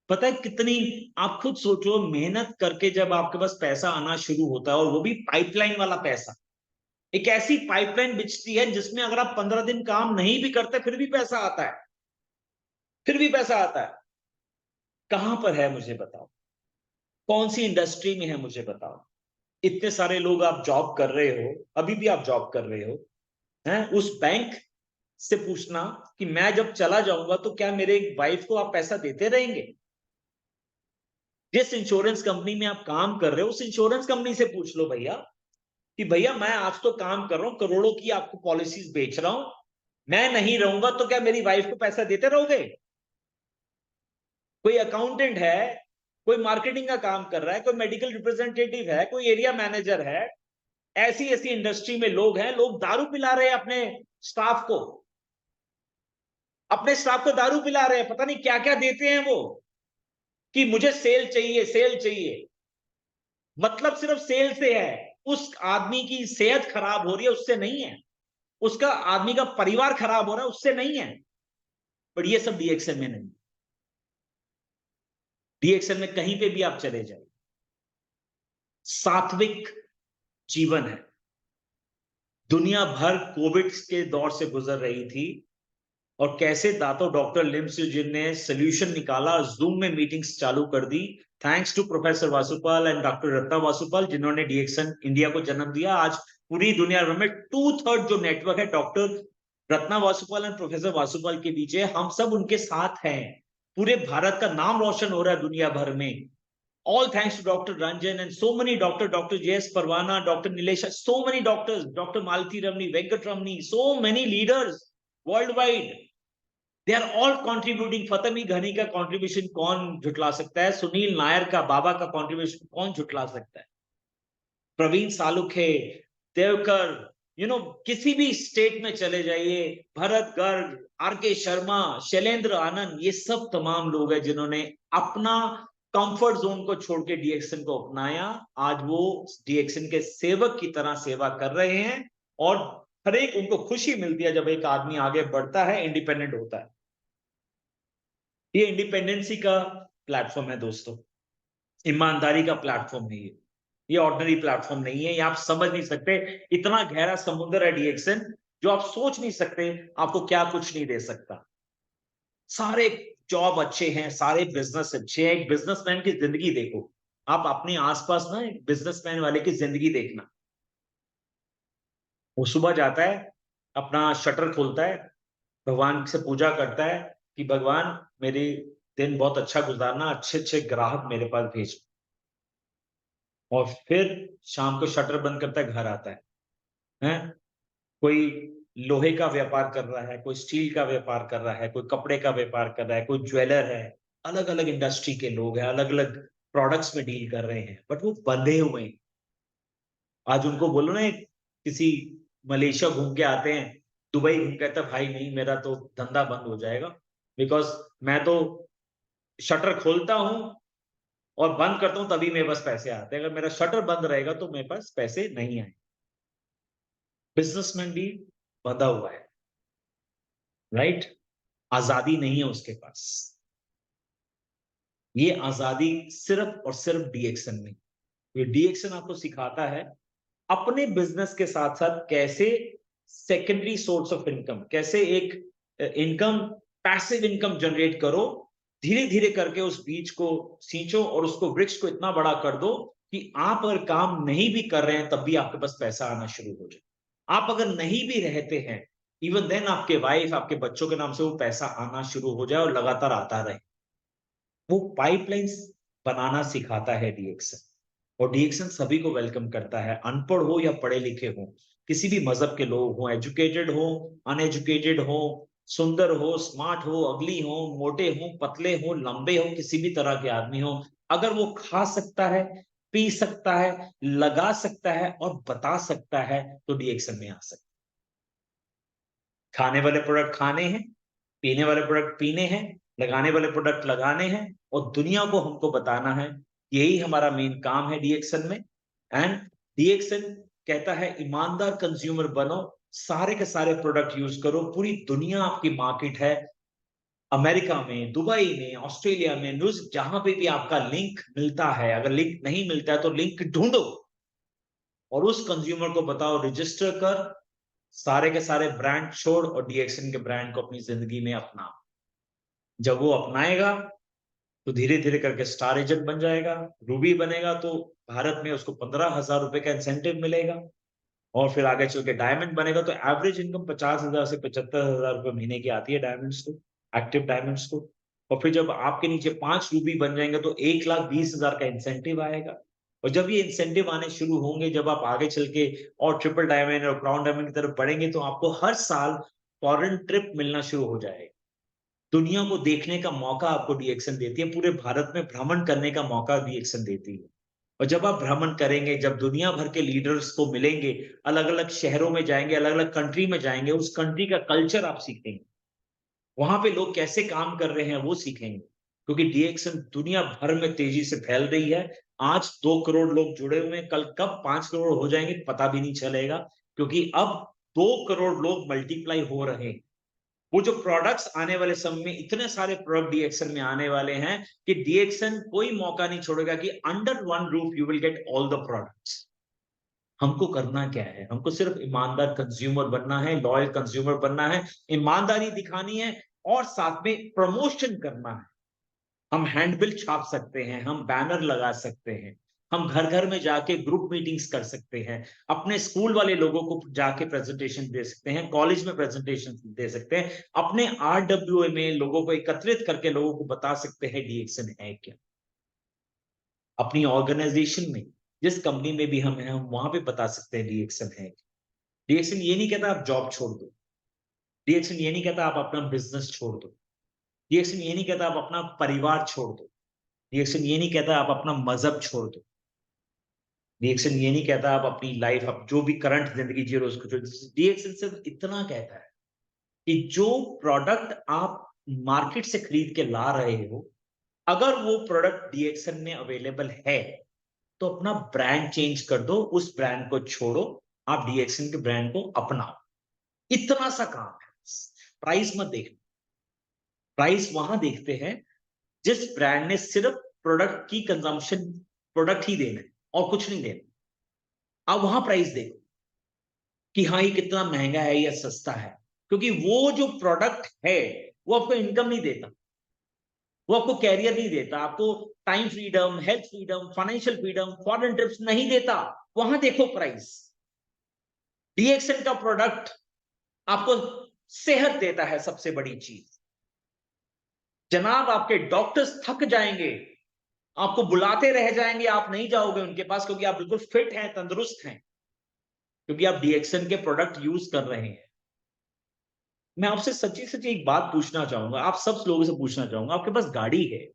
पता है कितनी, आप खुद सोचो, मेहनत करके जब आपके पास पैसा आना शुरू होता है, और वो भी पाइपलाइन वाला पैसा, एक ऐसी पाइपलाइन बिछती है जिसमें अगर आप 15 दिन काम नहीं भी करते फिर भी पैसा आता है, फिर भी पैसा आता है। कहां पर है मुझे बताओ, कौन सी इंडस्ट्री में है मुझे बताओ। इतने सारे लोग आप जॉब कर रहे हो, अभी भी आप जॉब कर रहे हो, हैं? उस बैंक से पूछना कि मैं जब चला जाऊंगा तो क्या मेरे वाइफ को आप पैसा देते रहेंगे? जिस इंश्योरेंस कंपनी में आप काम कर रहे हो, उस इंश्योरेंस कंपनी से पूछ लो भैया कि भैया मैं आज तो काम कर रहा हूं, करोड़ों की आपको पॉलिसीज बेच रहा हूं, मैं नहीं रहूंगा तो क्या मेरी वाइफ को पैसा देते रहोगे? कोई अकाउंटेंट है, कोई मार्केटिंग का काम कर रहा है, कोई मेडिकल रिप्रेजेंटेटिव है, कोई एरिया मैनेजर है, ऐसी ऐसी इंडस्ट्री में लोग हैं, लोग दारू पिला रहे हैं स्टाफ को अपने स्टाफ को दारू पिला रहे हैं, पता नहीं क्या क्या देते हैं वो, कि मुझे सेल चाहिए, सेल चाहिए। मतलब सिर्फ सेल से है, उस आदमी की सेहत खराब हो रही है उससे नहीं है, उसका आदमी का परिवार खराब हो रहा है उससे नहीं है। पर ये सब डीएक्सएल में नहीं। डीएक्सएल में कहीं पे भी आप चले जाइए, सात्विक जीवन है। दुनिया भर कोविड के दौर से गुजर रही थी और कैसे दातो डॉक्टर लिम सिजिन ने सोल्यूशन निकाला, जूम में मीटिंग्स चालू कर दी, thanks to professor Vasupal and doctor Ratna Vasupal, जिन्होंने डीएक्सन इंडिया को जन्म दिया। आज पूरी दुनिया भर में 2/3 जो नेटवर्क है डॉक्टर रत्ना वासुपाल एंड प्रोफेसर वासुपाल के बीच है, हम सब उनके साथ हैं। पूरे भारत का नाम रोशन हो रहा है दुनिया भर में, all thanks to Dr. Ranjan and so many Dr. J.S. Parwana, Dr. Nilesha, so many doctors, Dr. Malti Ramni, Venkat Ramni, so many leaders worldwide. They are all contributing. फतेमी घनी का contribution कौन झुटला सकता है? सुनील नायर का, बाबा का contribution कौन झुटला सकता है? प्रवीण सालुखे, देवकर, किसी भी स्टेट में चले जाइए, भरत गर्ग, आर.के. शर्मा, शैलेंद्र आनंद, ये सब तमाम लोग हैं जिन्होंने अपना कंफर्ट जोन को छोड़ के डीएक्सन को अपनाया। आज वो डीएक्सन के सेवक की तरह सेवा कर रहे हैं और हर एक उनको खुशी मिलती है जब एक आदमी आगे बढ़ता है, इंडिपेंडेंट होता है। ये इंडिपेंडेंसी का प्लेटफॉर्म है दोस्तों, ईमानदारी का प्लेटफॉर्म है ये ऑर्डिनरी प्लेटफॉर्म नहीं है। ये आप समझ नहीं सकते, इतना गहरा समुद्र है डीएक्सन, जो आप सोच नहीं सकते आपको क्या कुछ नहीं दे सकता। सारे जॉब अच्छे हैं, सारे बिजनेस अच्छे हैं। एक बिजनेसमैन की जिंदगी देखो, आप अपने आसपास ना एक बिजनेसमैन वाले की जिंदगी देखना। वो सुबह जाता है, अपना शटर खोलता है, भगवान से पूजा करता है कि भगवान मेरी दिन बहुत अच्छा गुजारना, अच्छे अच्छे ग्राहक मेरे पास भेज, और फिर शाम को शटर बंद करता है, घर आता है? कोई लोहे का व्यापार कर रहा है, कोई स्टील का व्यापार कर रहा है, कोई कपड़े का व्यापार कर रहा है, कोई ज्वेलर है, अलग अलग इंडस्ट्री के लोग हैं, अलग अलग प्रोडक्ट्स में डील कर रहे हैं, बट वो बंधे हुए हैं। आज उनको बोलो ना, किसी मलेशिया घूम के आते हैं, दुबई घूम के आते हैं, भाई नहीं मेरा तो धंधा बंद हो जाएगा, बिकॉज मैं तो शटर खोलता हूं और बंद करता हूं तभी मेरे पास पैसे आते हैं, अगर मेरा शटर बंद रहेगा तो मेरे पास पैसे नहीं आए। बिजनेसमैन भी बंधा हुआ है, राइट? आजादी नहीं है उसके पास। ये आजादी सिर्फ और सिर्फ डीएक्सन में। ये डीएक्सन आपको सिखाता है अपने बिजनेस के साथ साथ कैसे सेकेंडरी सोर्स ऑफ इनकम, कैसे एक इनकम, पैसिव इनकम जनरेट करो। धीरे धीरे करके उस बीज को सींचो और उसको वृक्ष को इतना बड़ा कर दो कि आप अगर काम नहीं भी कर रहे हैं तब भी आपके पास पैसा आना शुरू हो जाए। आप अगर नहीं भी रहते हैं, इवन देन आपके वाइफ, आपके बच्चों के नाम से वो पैसा आना शुरू हो जाए और लगातार आता रहे। वो पाइपलाइंस बनाना सिखाता है डीएक्सन, और डीएक्सन सभी को वेलकम करता है, अनपढ़ हो या पढ़े लिखे हो, किसी भी मजहब के लोग हो, एजुकेटेड हो, अनएजुकेटेड हो, सुंदर हो, स्मार्ट हो, अगली हो, मोटे हो, पतले हो, लंबे हो, किसी भी तरह के आदमी हो, अगर वो खा सकता है, पी सकता है, लगा सकता है और बता सकता है तो डीएक्सन में आ सकता है। खाने वाले प्रोडक्ट खाने हैं, पीने वाले प्रोडक्ट पीने हैं, लगाने वाले प्रोडक्ट लगाने हैं, और दुनिया को हमको बताना है। यही हमारा मेन काम है डीएक्सन में। एंड डीएक्सन कहता है ईमानदार कंज्यूमर बनो, सारे के सारे प्रोडक्ट यूज करो, पूरी दुनिया आपकी मार्केट है। अमेरिका में, दुबई में, ऑस्ट्रेलिया में, न्यूज, जहां पे भी आपका लिंक मिलता है, अगर लिंक नहीं मिलता है तो लिंक ढूंढो और उस कंज्यूमर को बताओ रजिस्टर कर, सारे के सारे ब्रांड छोड़ और डीएक्सन के ब्रांड को अपनी जिंदगी में अपना। जब वो अपनाएगा तो धीरे धीरे करके स्टार एजेंट बन जाएगा, रूबी बनेगा तो भारत में उसको 15,000 रुपए का इंसेंटिव मिलेगा और फिर आगे चल के डायमंड बनेगा तो एवरेज इनकम 50,000 से 75,000 रुपए महीने की आती है डायमंड्स को, एक्टिव डायमंड्स को। और फिर जब आपके नीचे 5 रूबी बन जाएंगे तो 1,20,000 का इंसेंटिव आएगा। और जब ये इंसेंटिव आने शुरू होंगे, जब आप आगे चल के और ट्रिपल डायमंड और क्राउन डायमंड की तरफ बढ़ेंगे तो आपको हर साल फॉरेन ट्रिप मिलना शुरू हो जाएगा। दुनिया को देखने का मौका आपको डीएक्सन देती है, पूरे भारत में भ्रमण करने का मौका डीएक्सन देती है। और जब आप भ्रमण करेंगे, जब दुनिया भर के लीडर्स को मिलेंगे, अलग-अलग शहरों में जाएंगे, अलग-अलग कंट्री में जाएंगे, उस कंट्री का कल्चर आप सीखेंगे। वहां पे लोग कैसे काम कर रहे हैं वो सीखेंगे, क्योंकि डीएक्सन दुनिया भर में तेजी से फैल रही है। आज 2 करोड़ लोग जुड़े हुए हैं, कल कब 5 करोड़ हो जाएंगे पता भी नहीं चलेगा, क्योंकि अब 2 करोड़ लोग मल्टीप्लाई हो रहे हैं। वो जो प्रोडक्ट्स आने वाले समय में, इतने सारे प्रोडक्ट डीएक्सन में आने वाले हैं कि डीएक्सन कोई मौका नहीं छोड़ेगा कि under one roof you will get all the products. हमको करना क्या है? हमको सिर्फ ईमानदार कंज्यूमर बनना है, लॉयल कंज्यूमर बनना है, ईमानदारी दिखानी है और साथ में प्रमोशन करना है। हम हैंडबिल छाप सकते हैं, हम बैनर लगा सकते हैं, हम घर-घर में जाके ग्रुप मीटिंग्स कर सकते हैं, अपने स्कूल वाले लोगों को जाके प्रेजेंटेशन दे सकते हैं, कॉलेज में प्रेजेंटेशन दे सकते हैं, अपने आरडब्ल्यूए में लोगों को एकत्रित करके लोगों को बता सकते हैं डीएक्सन है क्या। अपनी ऑर्गेनाइजेशन में, जिस कंपनी में भी हम हैं, हम वहां पे बता सकते हैं डीएक्सन है। डीएक्सन ये नहीं कहता आप जॉब छोड़ दो, डीएक्सन ये नहीं कहता आप अपना बिजनेस छोड़ दो, डीएक्सन ये नहीं कहता आप अपना परिवार छोड़ दो, डीएक्सन ये नहीं कहता आप अपना मजहब छोड़ दो, डीएक्सन ये नहीं कहता आप अपनी लाइफ, आप जो भी करंट जिंदगी जी रहे हो उसको छोड़ दो। डीएक्सन सिर्फ इतना कहता है कि जो प्रोडक्ट आप मार्केट से खरीद के ला रहे हो, अगर वो प्रोडक्ट डीएक्सन में अवेलेबल है तो अपना ब्रांड चेंज कर दो, उस ब्रांड को छोड़ो, आप डीएक्सन के ब्रांड को अपनाओ। इतना सा काम है। प्राइस मत देखना, प्राइस वहां देखते हैं जिस ब्रांड ने सिर्फ प्रोडक्ट की कंजम्पशन, प्रोडक्ट ही देना है और कुछ नहीं देना, आप वहां प्राइस देखो कि हाँ ये कितना महंगा है या सस्ता है, क्योंकि वो जो प्रोडक्ट है वो आपको इनकम नहीं देता, वो आपको कैरियर नहीं देता, आपको time freedom, health freedom, financial freedom, foreign trips नहीं देता। वहां देखो प्राइस। डीएक्सन का प्रोडक्ट आपको सेहत देता है, सबसे बड़ी चीज। जनाब आपके डॉक्टर्स थक जाएंगे, आपको बुलाते रह जाएंगे, आप नहीं जाओगे उनके पास क्योंकि आप बिल्कुल फिट हैं, तंदुरुस्त हैं, क्योंकि आप डीएक्सन के प्रोडक्ट यूज कर रहे हैं। मैं आपसे सच्ची सच्ची एक बात पूछना चाहूंगा, आप सब लोगों से पूछना चाहूंगा, आपके पास गाड़ी है,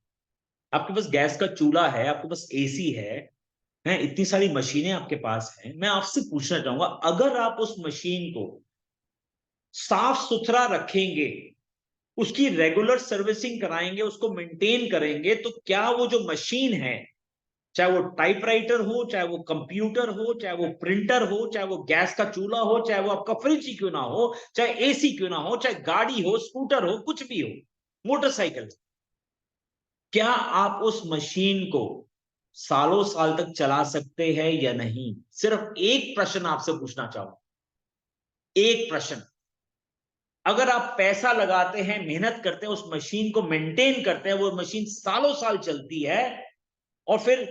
आपके पास गैस का चूल्हा है, आपके पास एसी है, इतनी सारी मशीनें आपके पास हैं। मैं आपसे पूछना चाहूंगा, अगर आप उस मशीन को साफ सुथरा रखेंगे, उसकी रेगुलर सर्विसिंग कराएंगे, उसको मेंटेन करेंगे, तो क्या वो जो मशीन है, चाहे वो टाइपराइटर हो, चाहे वो कंप्यूटर हो, चाहे वो प्रिंटर हो, चाहे वो गैस का चूल्हा हो, चाहे वो आपका फ्रिज ही क्यों ना हो, चाहे एसी क्यों ना हो, चाहे गाड़ी हो, स्कूटर हो, कुछ भी हो, मोटरसाइकिल, क्या आप उस मशीन को सालों साल तक चला सकते हैं या नहीं? सिर्फ एक प्रश्न आपसे पूछना चाहूंगा, एक प्रश्न। अगर आप पैसा लगाते हैं, मेहनत करते हैं, उस मशीन को मेंटेन करते हैं, वो मशीन सालों साल चलती है, और फिर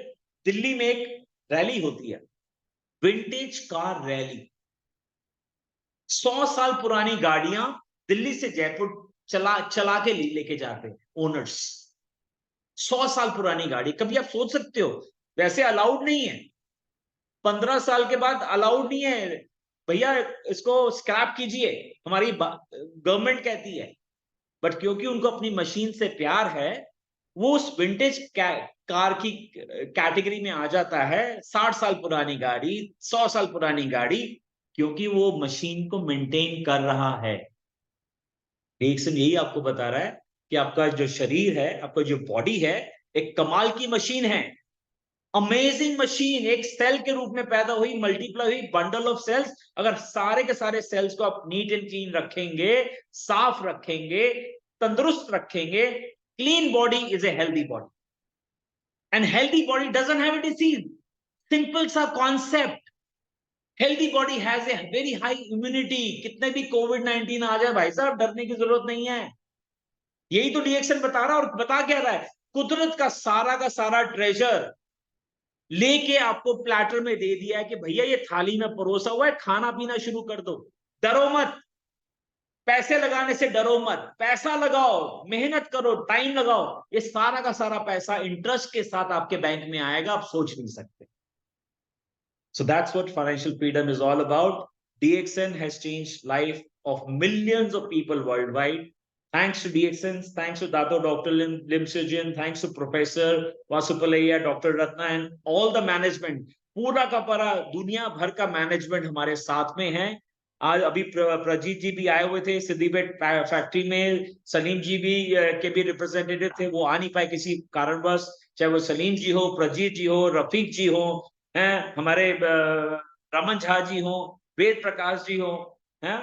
दिल्ली में एक रैली होती है, विंटेज कार रैली। 100 साल पुरानी गाड़ियां दिल्ली से जयपुर चला चला के लेके जाते हैं ओनर्स। 100 साल पुरानी गाड़ी, कभी आप सोच सकते हो? वैसे अलाउड नहीं है, 15 साल के बाद अलाउड नहीं है भैया, इसको स्क्रैप कीजिए, हमारी गवर्नमेंट कहती है। बट क्योंकि उनको अपनी मशीन से प्यार है, वो उस विंटेज कार की कैटेगरी में आ जाता है। 60 साल पुरानी गाड़ी, 100 साल पुरानी गाड़ी, क्योंकि वो मशीन को मेंटेन कर रहा है। डीएक्सन यही आपको बता रहा है कि आपका जो शरीर है, आपका जो बॉडी है, एक कमाल की मशीन है, अमेजिंग मशीन, एक सेल के रूप में पैदा हुई, मल्टीप्लाई हुई, बंडल ऑफ सेल्स। अगर सारे के सारे सेल्स को आप नीट एंड क्लीन रखेंगे, साफ रखेंगे, तंदुरुस्त रखेंगे, clean body is a healthy body, and healthy body doesn't have a disease. Simple सा concept. Healthy body has a very high immunity. कितने भी कोविड-19 आ जाए भाई साहब, डरने की जरूरत नहीं है। यही तो डीएक्सन बता रहा है, और बता क्या रहा है? कुदरत का सारा ट्रेजर लेके आपको प्लेटर में दे दिया है कि भैया ये थाली में परोसा हुआ है, खाना पीना शुरू कर दो। डरो मत, पैसे लगाने से डरो मत, पैसा लगाओ, मेहनत करो, टाइम लगाओ, ये सारा का सारा पैसा इंटरेस्ट के साथ आपके बैंक में आएगा, आप सोच नहीं सकते। So that's what financial freedom is all about. DXN has changed life of millions of people worldwide. Thanks to DXN, thanks to Dato Dr. Lim Surgeon, thanks to Professor Vasupalaya, Dr. Ratna, and all the management. पूरा का पूरा दुनिया भर का management हमारे साथ में है। आज अभी प्रजीत जी भी आए हुए थे सिद्दीपेट फैक्ट्री में, सलीम जी भी के भी रिप्रेजेंटेटिव थे, वो आ नहीं पाए किसी कारणवश, चाहे वो सलीम जी हो, प्रजीत जी हो, रफीक जी हो, हैं हमारे रमन झा जी हो, वेद प्रकाश जी हो, हैं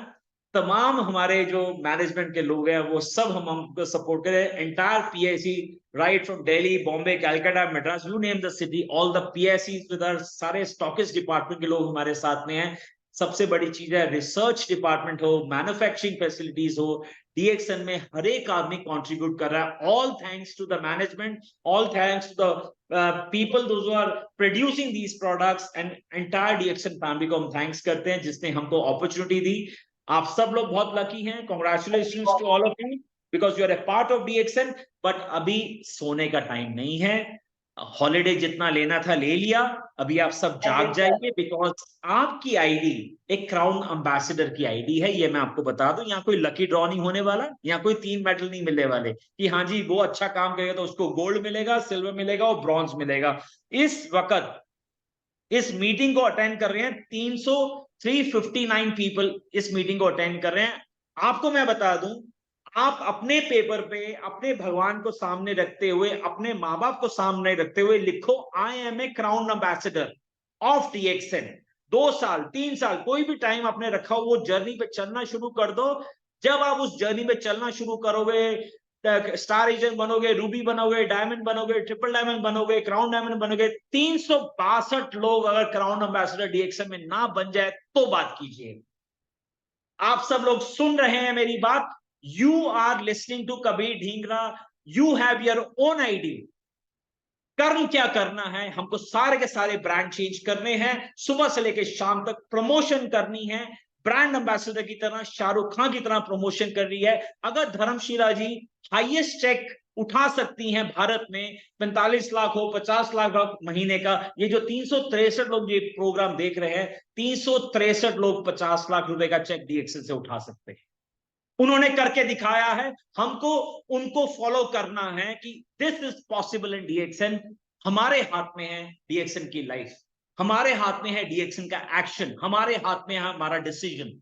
तमाम हमारे जो मैनेजमेंट के लोग हैं वो सब हम हमको सपोर्ट करें। Entire PSC right from Delhi, Bombay, Calcutta, Madras, you name the city, all the PSC with our सारे स्टॉकिस्ट डिपार्टमेंट के लोग हमारे साथ में हैं। सबसे बड़ी चीज है रिसर्च डिपार्टमेंट हो, मैन्युफैक्चरिंग फैसिलिटीज हो, डीएक्सएन में हर एक आदमी कंट्रीब्यूट कर रहा है। All thanks to the management, all thanks to the people those who are producing these products, and entire DXN family को हम थैंक्स करते हैं जिसने हमको अपॉर्चुनिटी दी। आप सब लोग बहुत लकी हैं, congratulations to all of you because you are a part of DXN. But अभी सोने का टाइम नहीं है, हॉलीडे जितना लेना था ले लिया, अभी आप सब जाग जाइए बिकॉज आपकी आईडी एक क्राउन एम्बेसडर की आईडी है। ये मैं आपको बता दूं, यहाँ कोई लकी ड्रॉ नहीं होने वाला, यहाँ कोई 3 मेडल नहीं मिलने वाले कि हाँ जी वो अच्छा काम करेगा तो उसको गोल्ड मिलेगा, सिल्वर मिलेगा और ब्रॉन्ज मिलेगा। इस वक्त इस मीटिंग को अटेंड कर रहे हैं 359 पीपल इस मीटिंग को अटेंड कर रहे हैं। आपको मैं बता दूं, आप अपने पेपर पे अपने भगवान को सामने रखते हुए, अपने माँ बाप को सामने रखते हुए लिखो, I am a crown ambassador of DXN. 2 साल 3 साल कोई भी टाइम आपने रखा हो, वो जर्नी पे चलना शुरू कर दो। जब आप उस जर्नी पे चलना शुरू करोगे, स्टार एजेंट बनोगे, रूबी बनोगे, डायमंड बनोगे, ट्रिपल डायमंड बनोगे, क्राउन डायमंड बनोगे। 362 लोग अगर क्राउन एम्बेसडर डीएक्सएन में ना बन जाए तो बात कीजिए। आप सब लोग सुन रहे हैं मेरी बात, you are listening to Kabir Dhingra, you have your own ID. कर्म क्या करना है, हमको सारे के सारे ब्रांड चेंज करने हैं, सुबह से लेकर शाम तक प्रमोशन करनी है, ब्रांड एम्बेसडर की तरह, शाहरुख खान की तरह प्रमोशन कर रही है। अगर धर्मशिला जी हाईएस्ट चेक उठा सकती हैं भारत में, 45 लाख हो, 50 लाख हो महीने का, ये जो 363 लोग ये प्रोग्राम देख रहे हैं, 363 लोग 50 लाख रुपए का चेक डीएक्सएन से उठा सकते हैं। उन्होंने करके दिखाया है, हमको उनको फॉलो करना है कि this is possible in DXN. हमारे हाथ में है डीएक्सएन की लाइफ, हमारे हाथ में है डीएक्सएन का एक्शन, हमारे हाथ में है हमारा डिसीजन।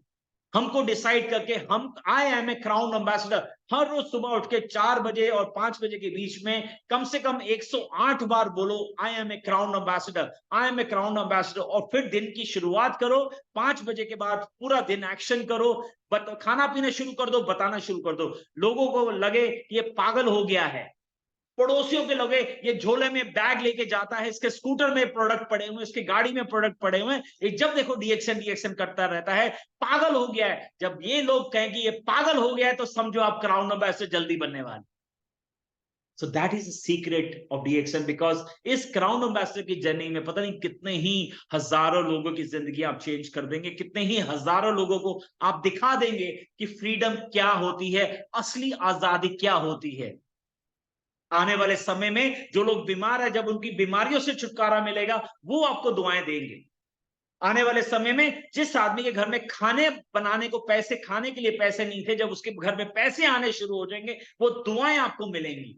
हमको डिसाइड करके हम, I am a crown ambassador, हर रोज सुबह उठ के 4 बजे और 5 बजे के बीच में कम से कम 108 बार बोलो, I am a crown ambassador, I am a crown ambassador. और फिर दिन की शुरुआत करो 5 बजे के बाद, पूरा दिन एक्शन करो, खाना पीना शुरू कर दो, बताना शुरू कर दो। लोगों को लगे ये पागल हो गया है, पड़ोसियों के लगे ये झोले में बैग लेके जाता है, इसके स्कूटर में प्रोडक्ट पड़े हुए, इसके गाड़ी में प्रोडक्ट पड़े हुए, ये जब देखो डीएक्सएन डीएक्सएन करता रहता है, पागल हो गया है। जब ये लोग कहें कि ये पागल हो गया है तो समझो आप क्राउन एम्बेसडर जल्दी बनने वाले। So that is the secret of DXN, because इस क्राउन एम्बेसडर की जर्नी में पता नहीं कितने ही हजारों लोगों की जिंदगी आप चेंज कर देंगे, कितने ही हजारों लोगों को आप दिखा देंगे कि फ्रीडम क्या होती है, असली आजादी क्या होती है। आने वाले समय में जो लोग बीमार है, जब उनकी बीमारियों से छुटकारा मिलेगा, वो आपको दुआएं देंगे। आने वाले समय में जिस आदमी के घर में खाने बनाने को पैसे, खाने के लिए पैसे नहीं थे, जब उसके घर में पैसे आने शुरू हो जाएंगे, वो दुआएं आपको मिलेंगी।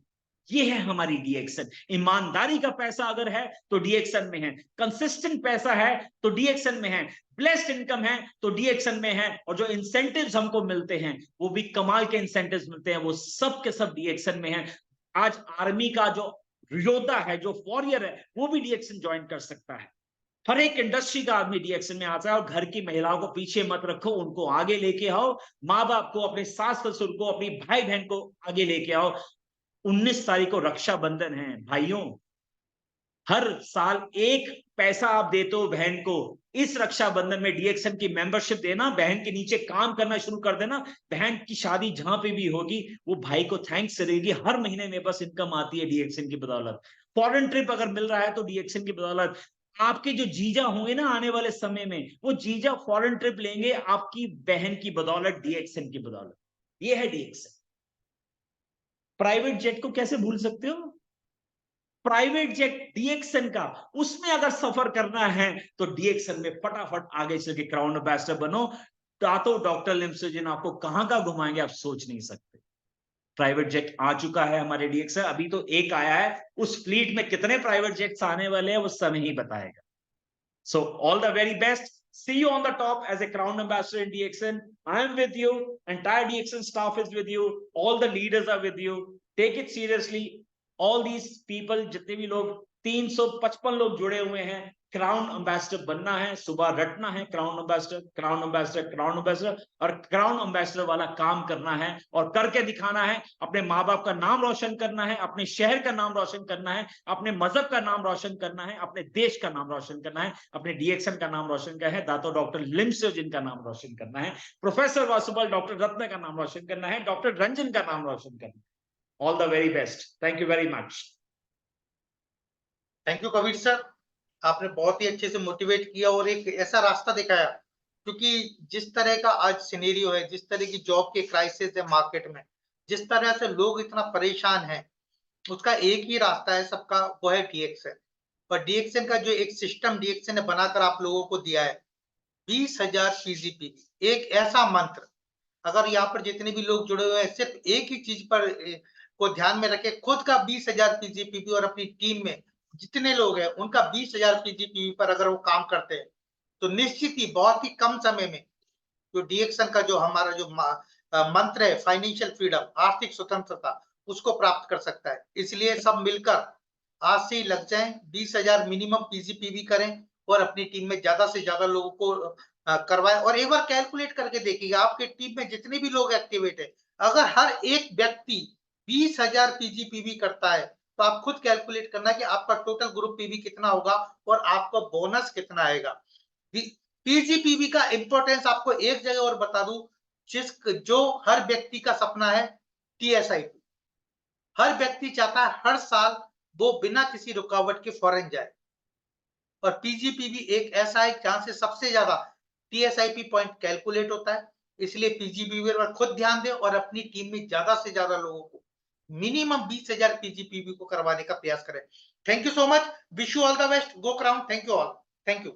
ये है हमारी डीएक्सएन। ईमानदारी का पैसा अगर है तो डीएक्सएन में है, कंसिस्टेंट पैसा है तो डीएक्सएन में है, ब्लेस्ड इनकम है तो डीएक्सएन में है, और जो इंसेंटिव्स हमको मिलते हैं वो भी कमाल के इंसेंटिव्स मिलते हैं, वो सब के सब डीएक्सएन में है। आज आर्मी का जो योद्धा है, जो वॉरियर है, वो भी डीएक्सएन ज्वाइन कर सकता है। हर एक इंडस्ट्री का आदमी डीएक्सएन में आता है। और घर की महिलाओं को पीछे मत रखो, उनको आगे लेके आओ, माँ बाप को, अपने सास ससुर को, अपनी भाई बहन को आगे लेके आओ। 19 तारीख को रक्षाबंधन है भाइयों, हर साल एक पैसा आप देते हो बहन को, इस रक्षाबंधन में डीएक्सएन की मेंबरशिप देना, बहन के नीचे काम करना शुरू कर देना। बहन की शादी जहां पे भी होगी वो भाई को थैंक्स करेगी, हर महीने में बस इनकम आती है डीएक्सएन की बदौलत। फॉरेन ट्रिप अगर मिल रहा है तो डीएक्सन की बदौलत। आपके जो जीजा होंगे ना आने वाले समय में, वो जीजा फॉरेन ट्रिप लेंगे आपकी बहन की बदौलत, डीएक्सन की बदौलत। ये है डीएक्सन। प्राइवेट जेट को कैसे भूल सकते हो? प्राइवेट जेट डीएक्सन का, उसमें अगर सफर करना है तो डीएक्सन में फटाफट आगे चल के क्राउन एम्बेसडर बनो। तो डॉक्टर लिमसोजिन आपको कहां घुमाएंगे आप सोच नहीं सकते। प्राइवेट जेट आ चुका है हमारे डीएक्सन, अभी तो एक आया है, उस फ्लीट में कितने प्राइवेट जेट्स आने वाले हैं वो समय ही बताएगा। So all the very best. See you on the top as a crown ambassador in DXN. I am with you. Entire DXN staff is with you. All the leaders are with you. Take it seriously. All these people, जितने भी लोग 355 लोग जुड़े हुए हैं, crown ambassador बनना है, सुबह रटना है crown ambassador, crown ambassador, crown ambassador, और क्राउन एम्बेसडर वाला काम करना है और करके दिखाना है। अपने माँ बाप का नाम रोशन करना है, अपने शहर का नाम रोशन करना है, अपने मजहब का नाम रोशन करना है, अपने देश का नाम रोशन करना है, अपने डीएक्सन का नाम रोशन करना है, दातो डॉक्टर लिमसोजिन का नाम रोशन करना है, प्रोफेसर वासुबल डॉक्टर रत्न का नाम रोशन करना है, डॉक्टर रंजन का नाम रोशन करना है। All the very best. Thank you very much. Thank you Kabir sir, आपने बहुत ही अच्छे से मोटिवेट किया और एक ऐसा रास्ता दिखाया, क्योंकि जिस तरह का आज सिनेरियो है, जिस तरह की जॉब के क्राइसिस है मार्केट में, जिस तरह से लोग इतना परेशान हैं, उसका एक ही रास्ता है सबका, वो है डीएक्सन। और डीएक्सन का जो एक सिस्टम डीएक्सन ने बनाकर आप लोगों को दिया है, 20,000 पीजीपीवी, एक ऐसा मंत्र, अगर यहाँ पर जितने भी लोग जुड़े हुए हैं सिर्फ एक ही चीज पर को ध्यान में रखे, खुद का 20,000 पीजीपीवी और अपनी टीम में जितने लोग हैं उनका 20,000 पीजीपीवी पर अगर वो काम करते हैं, तो निश्चित ही बहुत ही कम समय में जो डीएक्सन का जो हमारा जो मंत्र है, फाइनेंशियल फ्रीडम, आर्थिक स्वतंत्रता, उसको प्राप्त कर सकता है। इसलिए सब मिलकर आज से ही लग जाएं, 20,000 मिनिमम पीजीपीवी करें और अपनी टीम में ज्यादा से ज्यादा लोगों को करवाएं। और एक बार कैलकुलेट करके देखिएगा, आपके टीम में जितने भी लोग एक्टिवेट है, अगर हर एक व्यक्ति 20,000 पीजीपीवी करता है, तो आप खुद कैलकुलेट करना कि आपका टोटल ग्रुप पीवी कितना होगा और आपका बोनस कितना आएगा। पीजीपीवी का इंपॉर्टेंस आपको एक जगह और बता दूं, जो हर व्यक्ति का सपना है, टीएसआईपी। हर व्यक्ति चाहता है हर साल वो बिना किसी रुकावट के फॉरेन जाए, और पीजीपीवी एक ऐसा है जहां से सबसे ज्यादा टीएसआईपी पॉइंट कैलकुलेट होता है। इसलिए पीजीपीवी पर खुद ध्यान दें और अपनी टीम में ज्यादा से ज्यादा लोगों को मिनिमम 20,000 पीजीपीवी को करवाने का प्रयास करें। Thank you so much, wish you all the best, go crown. Thank you all, thank you.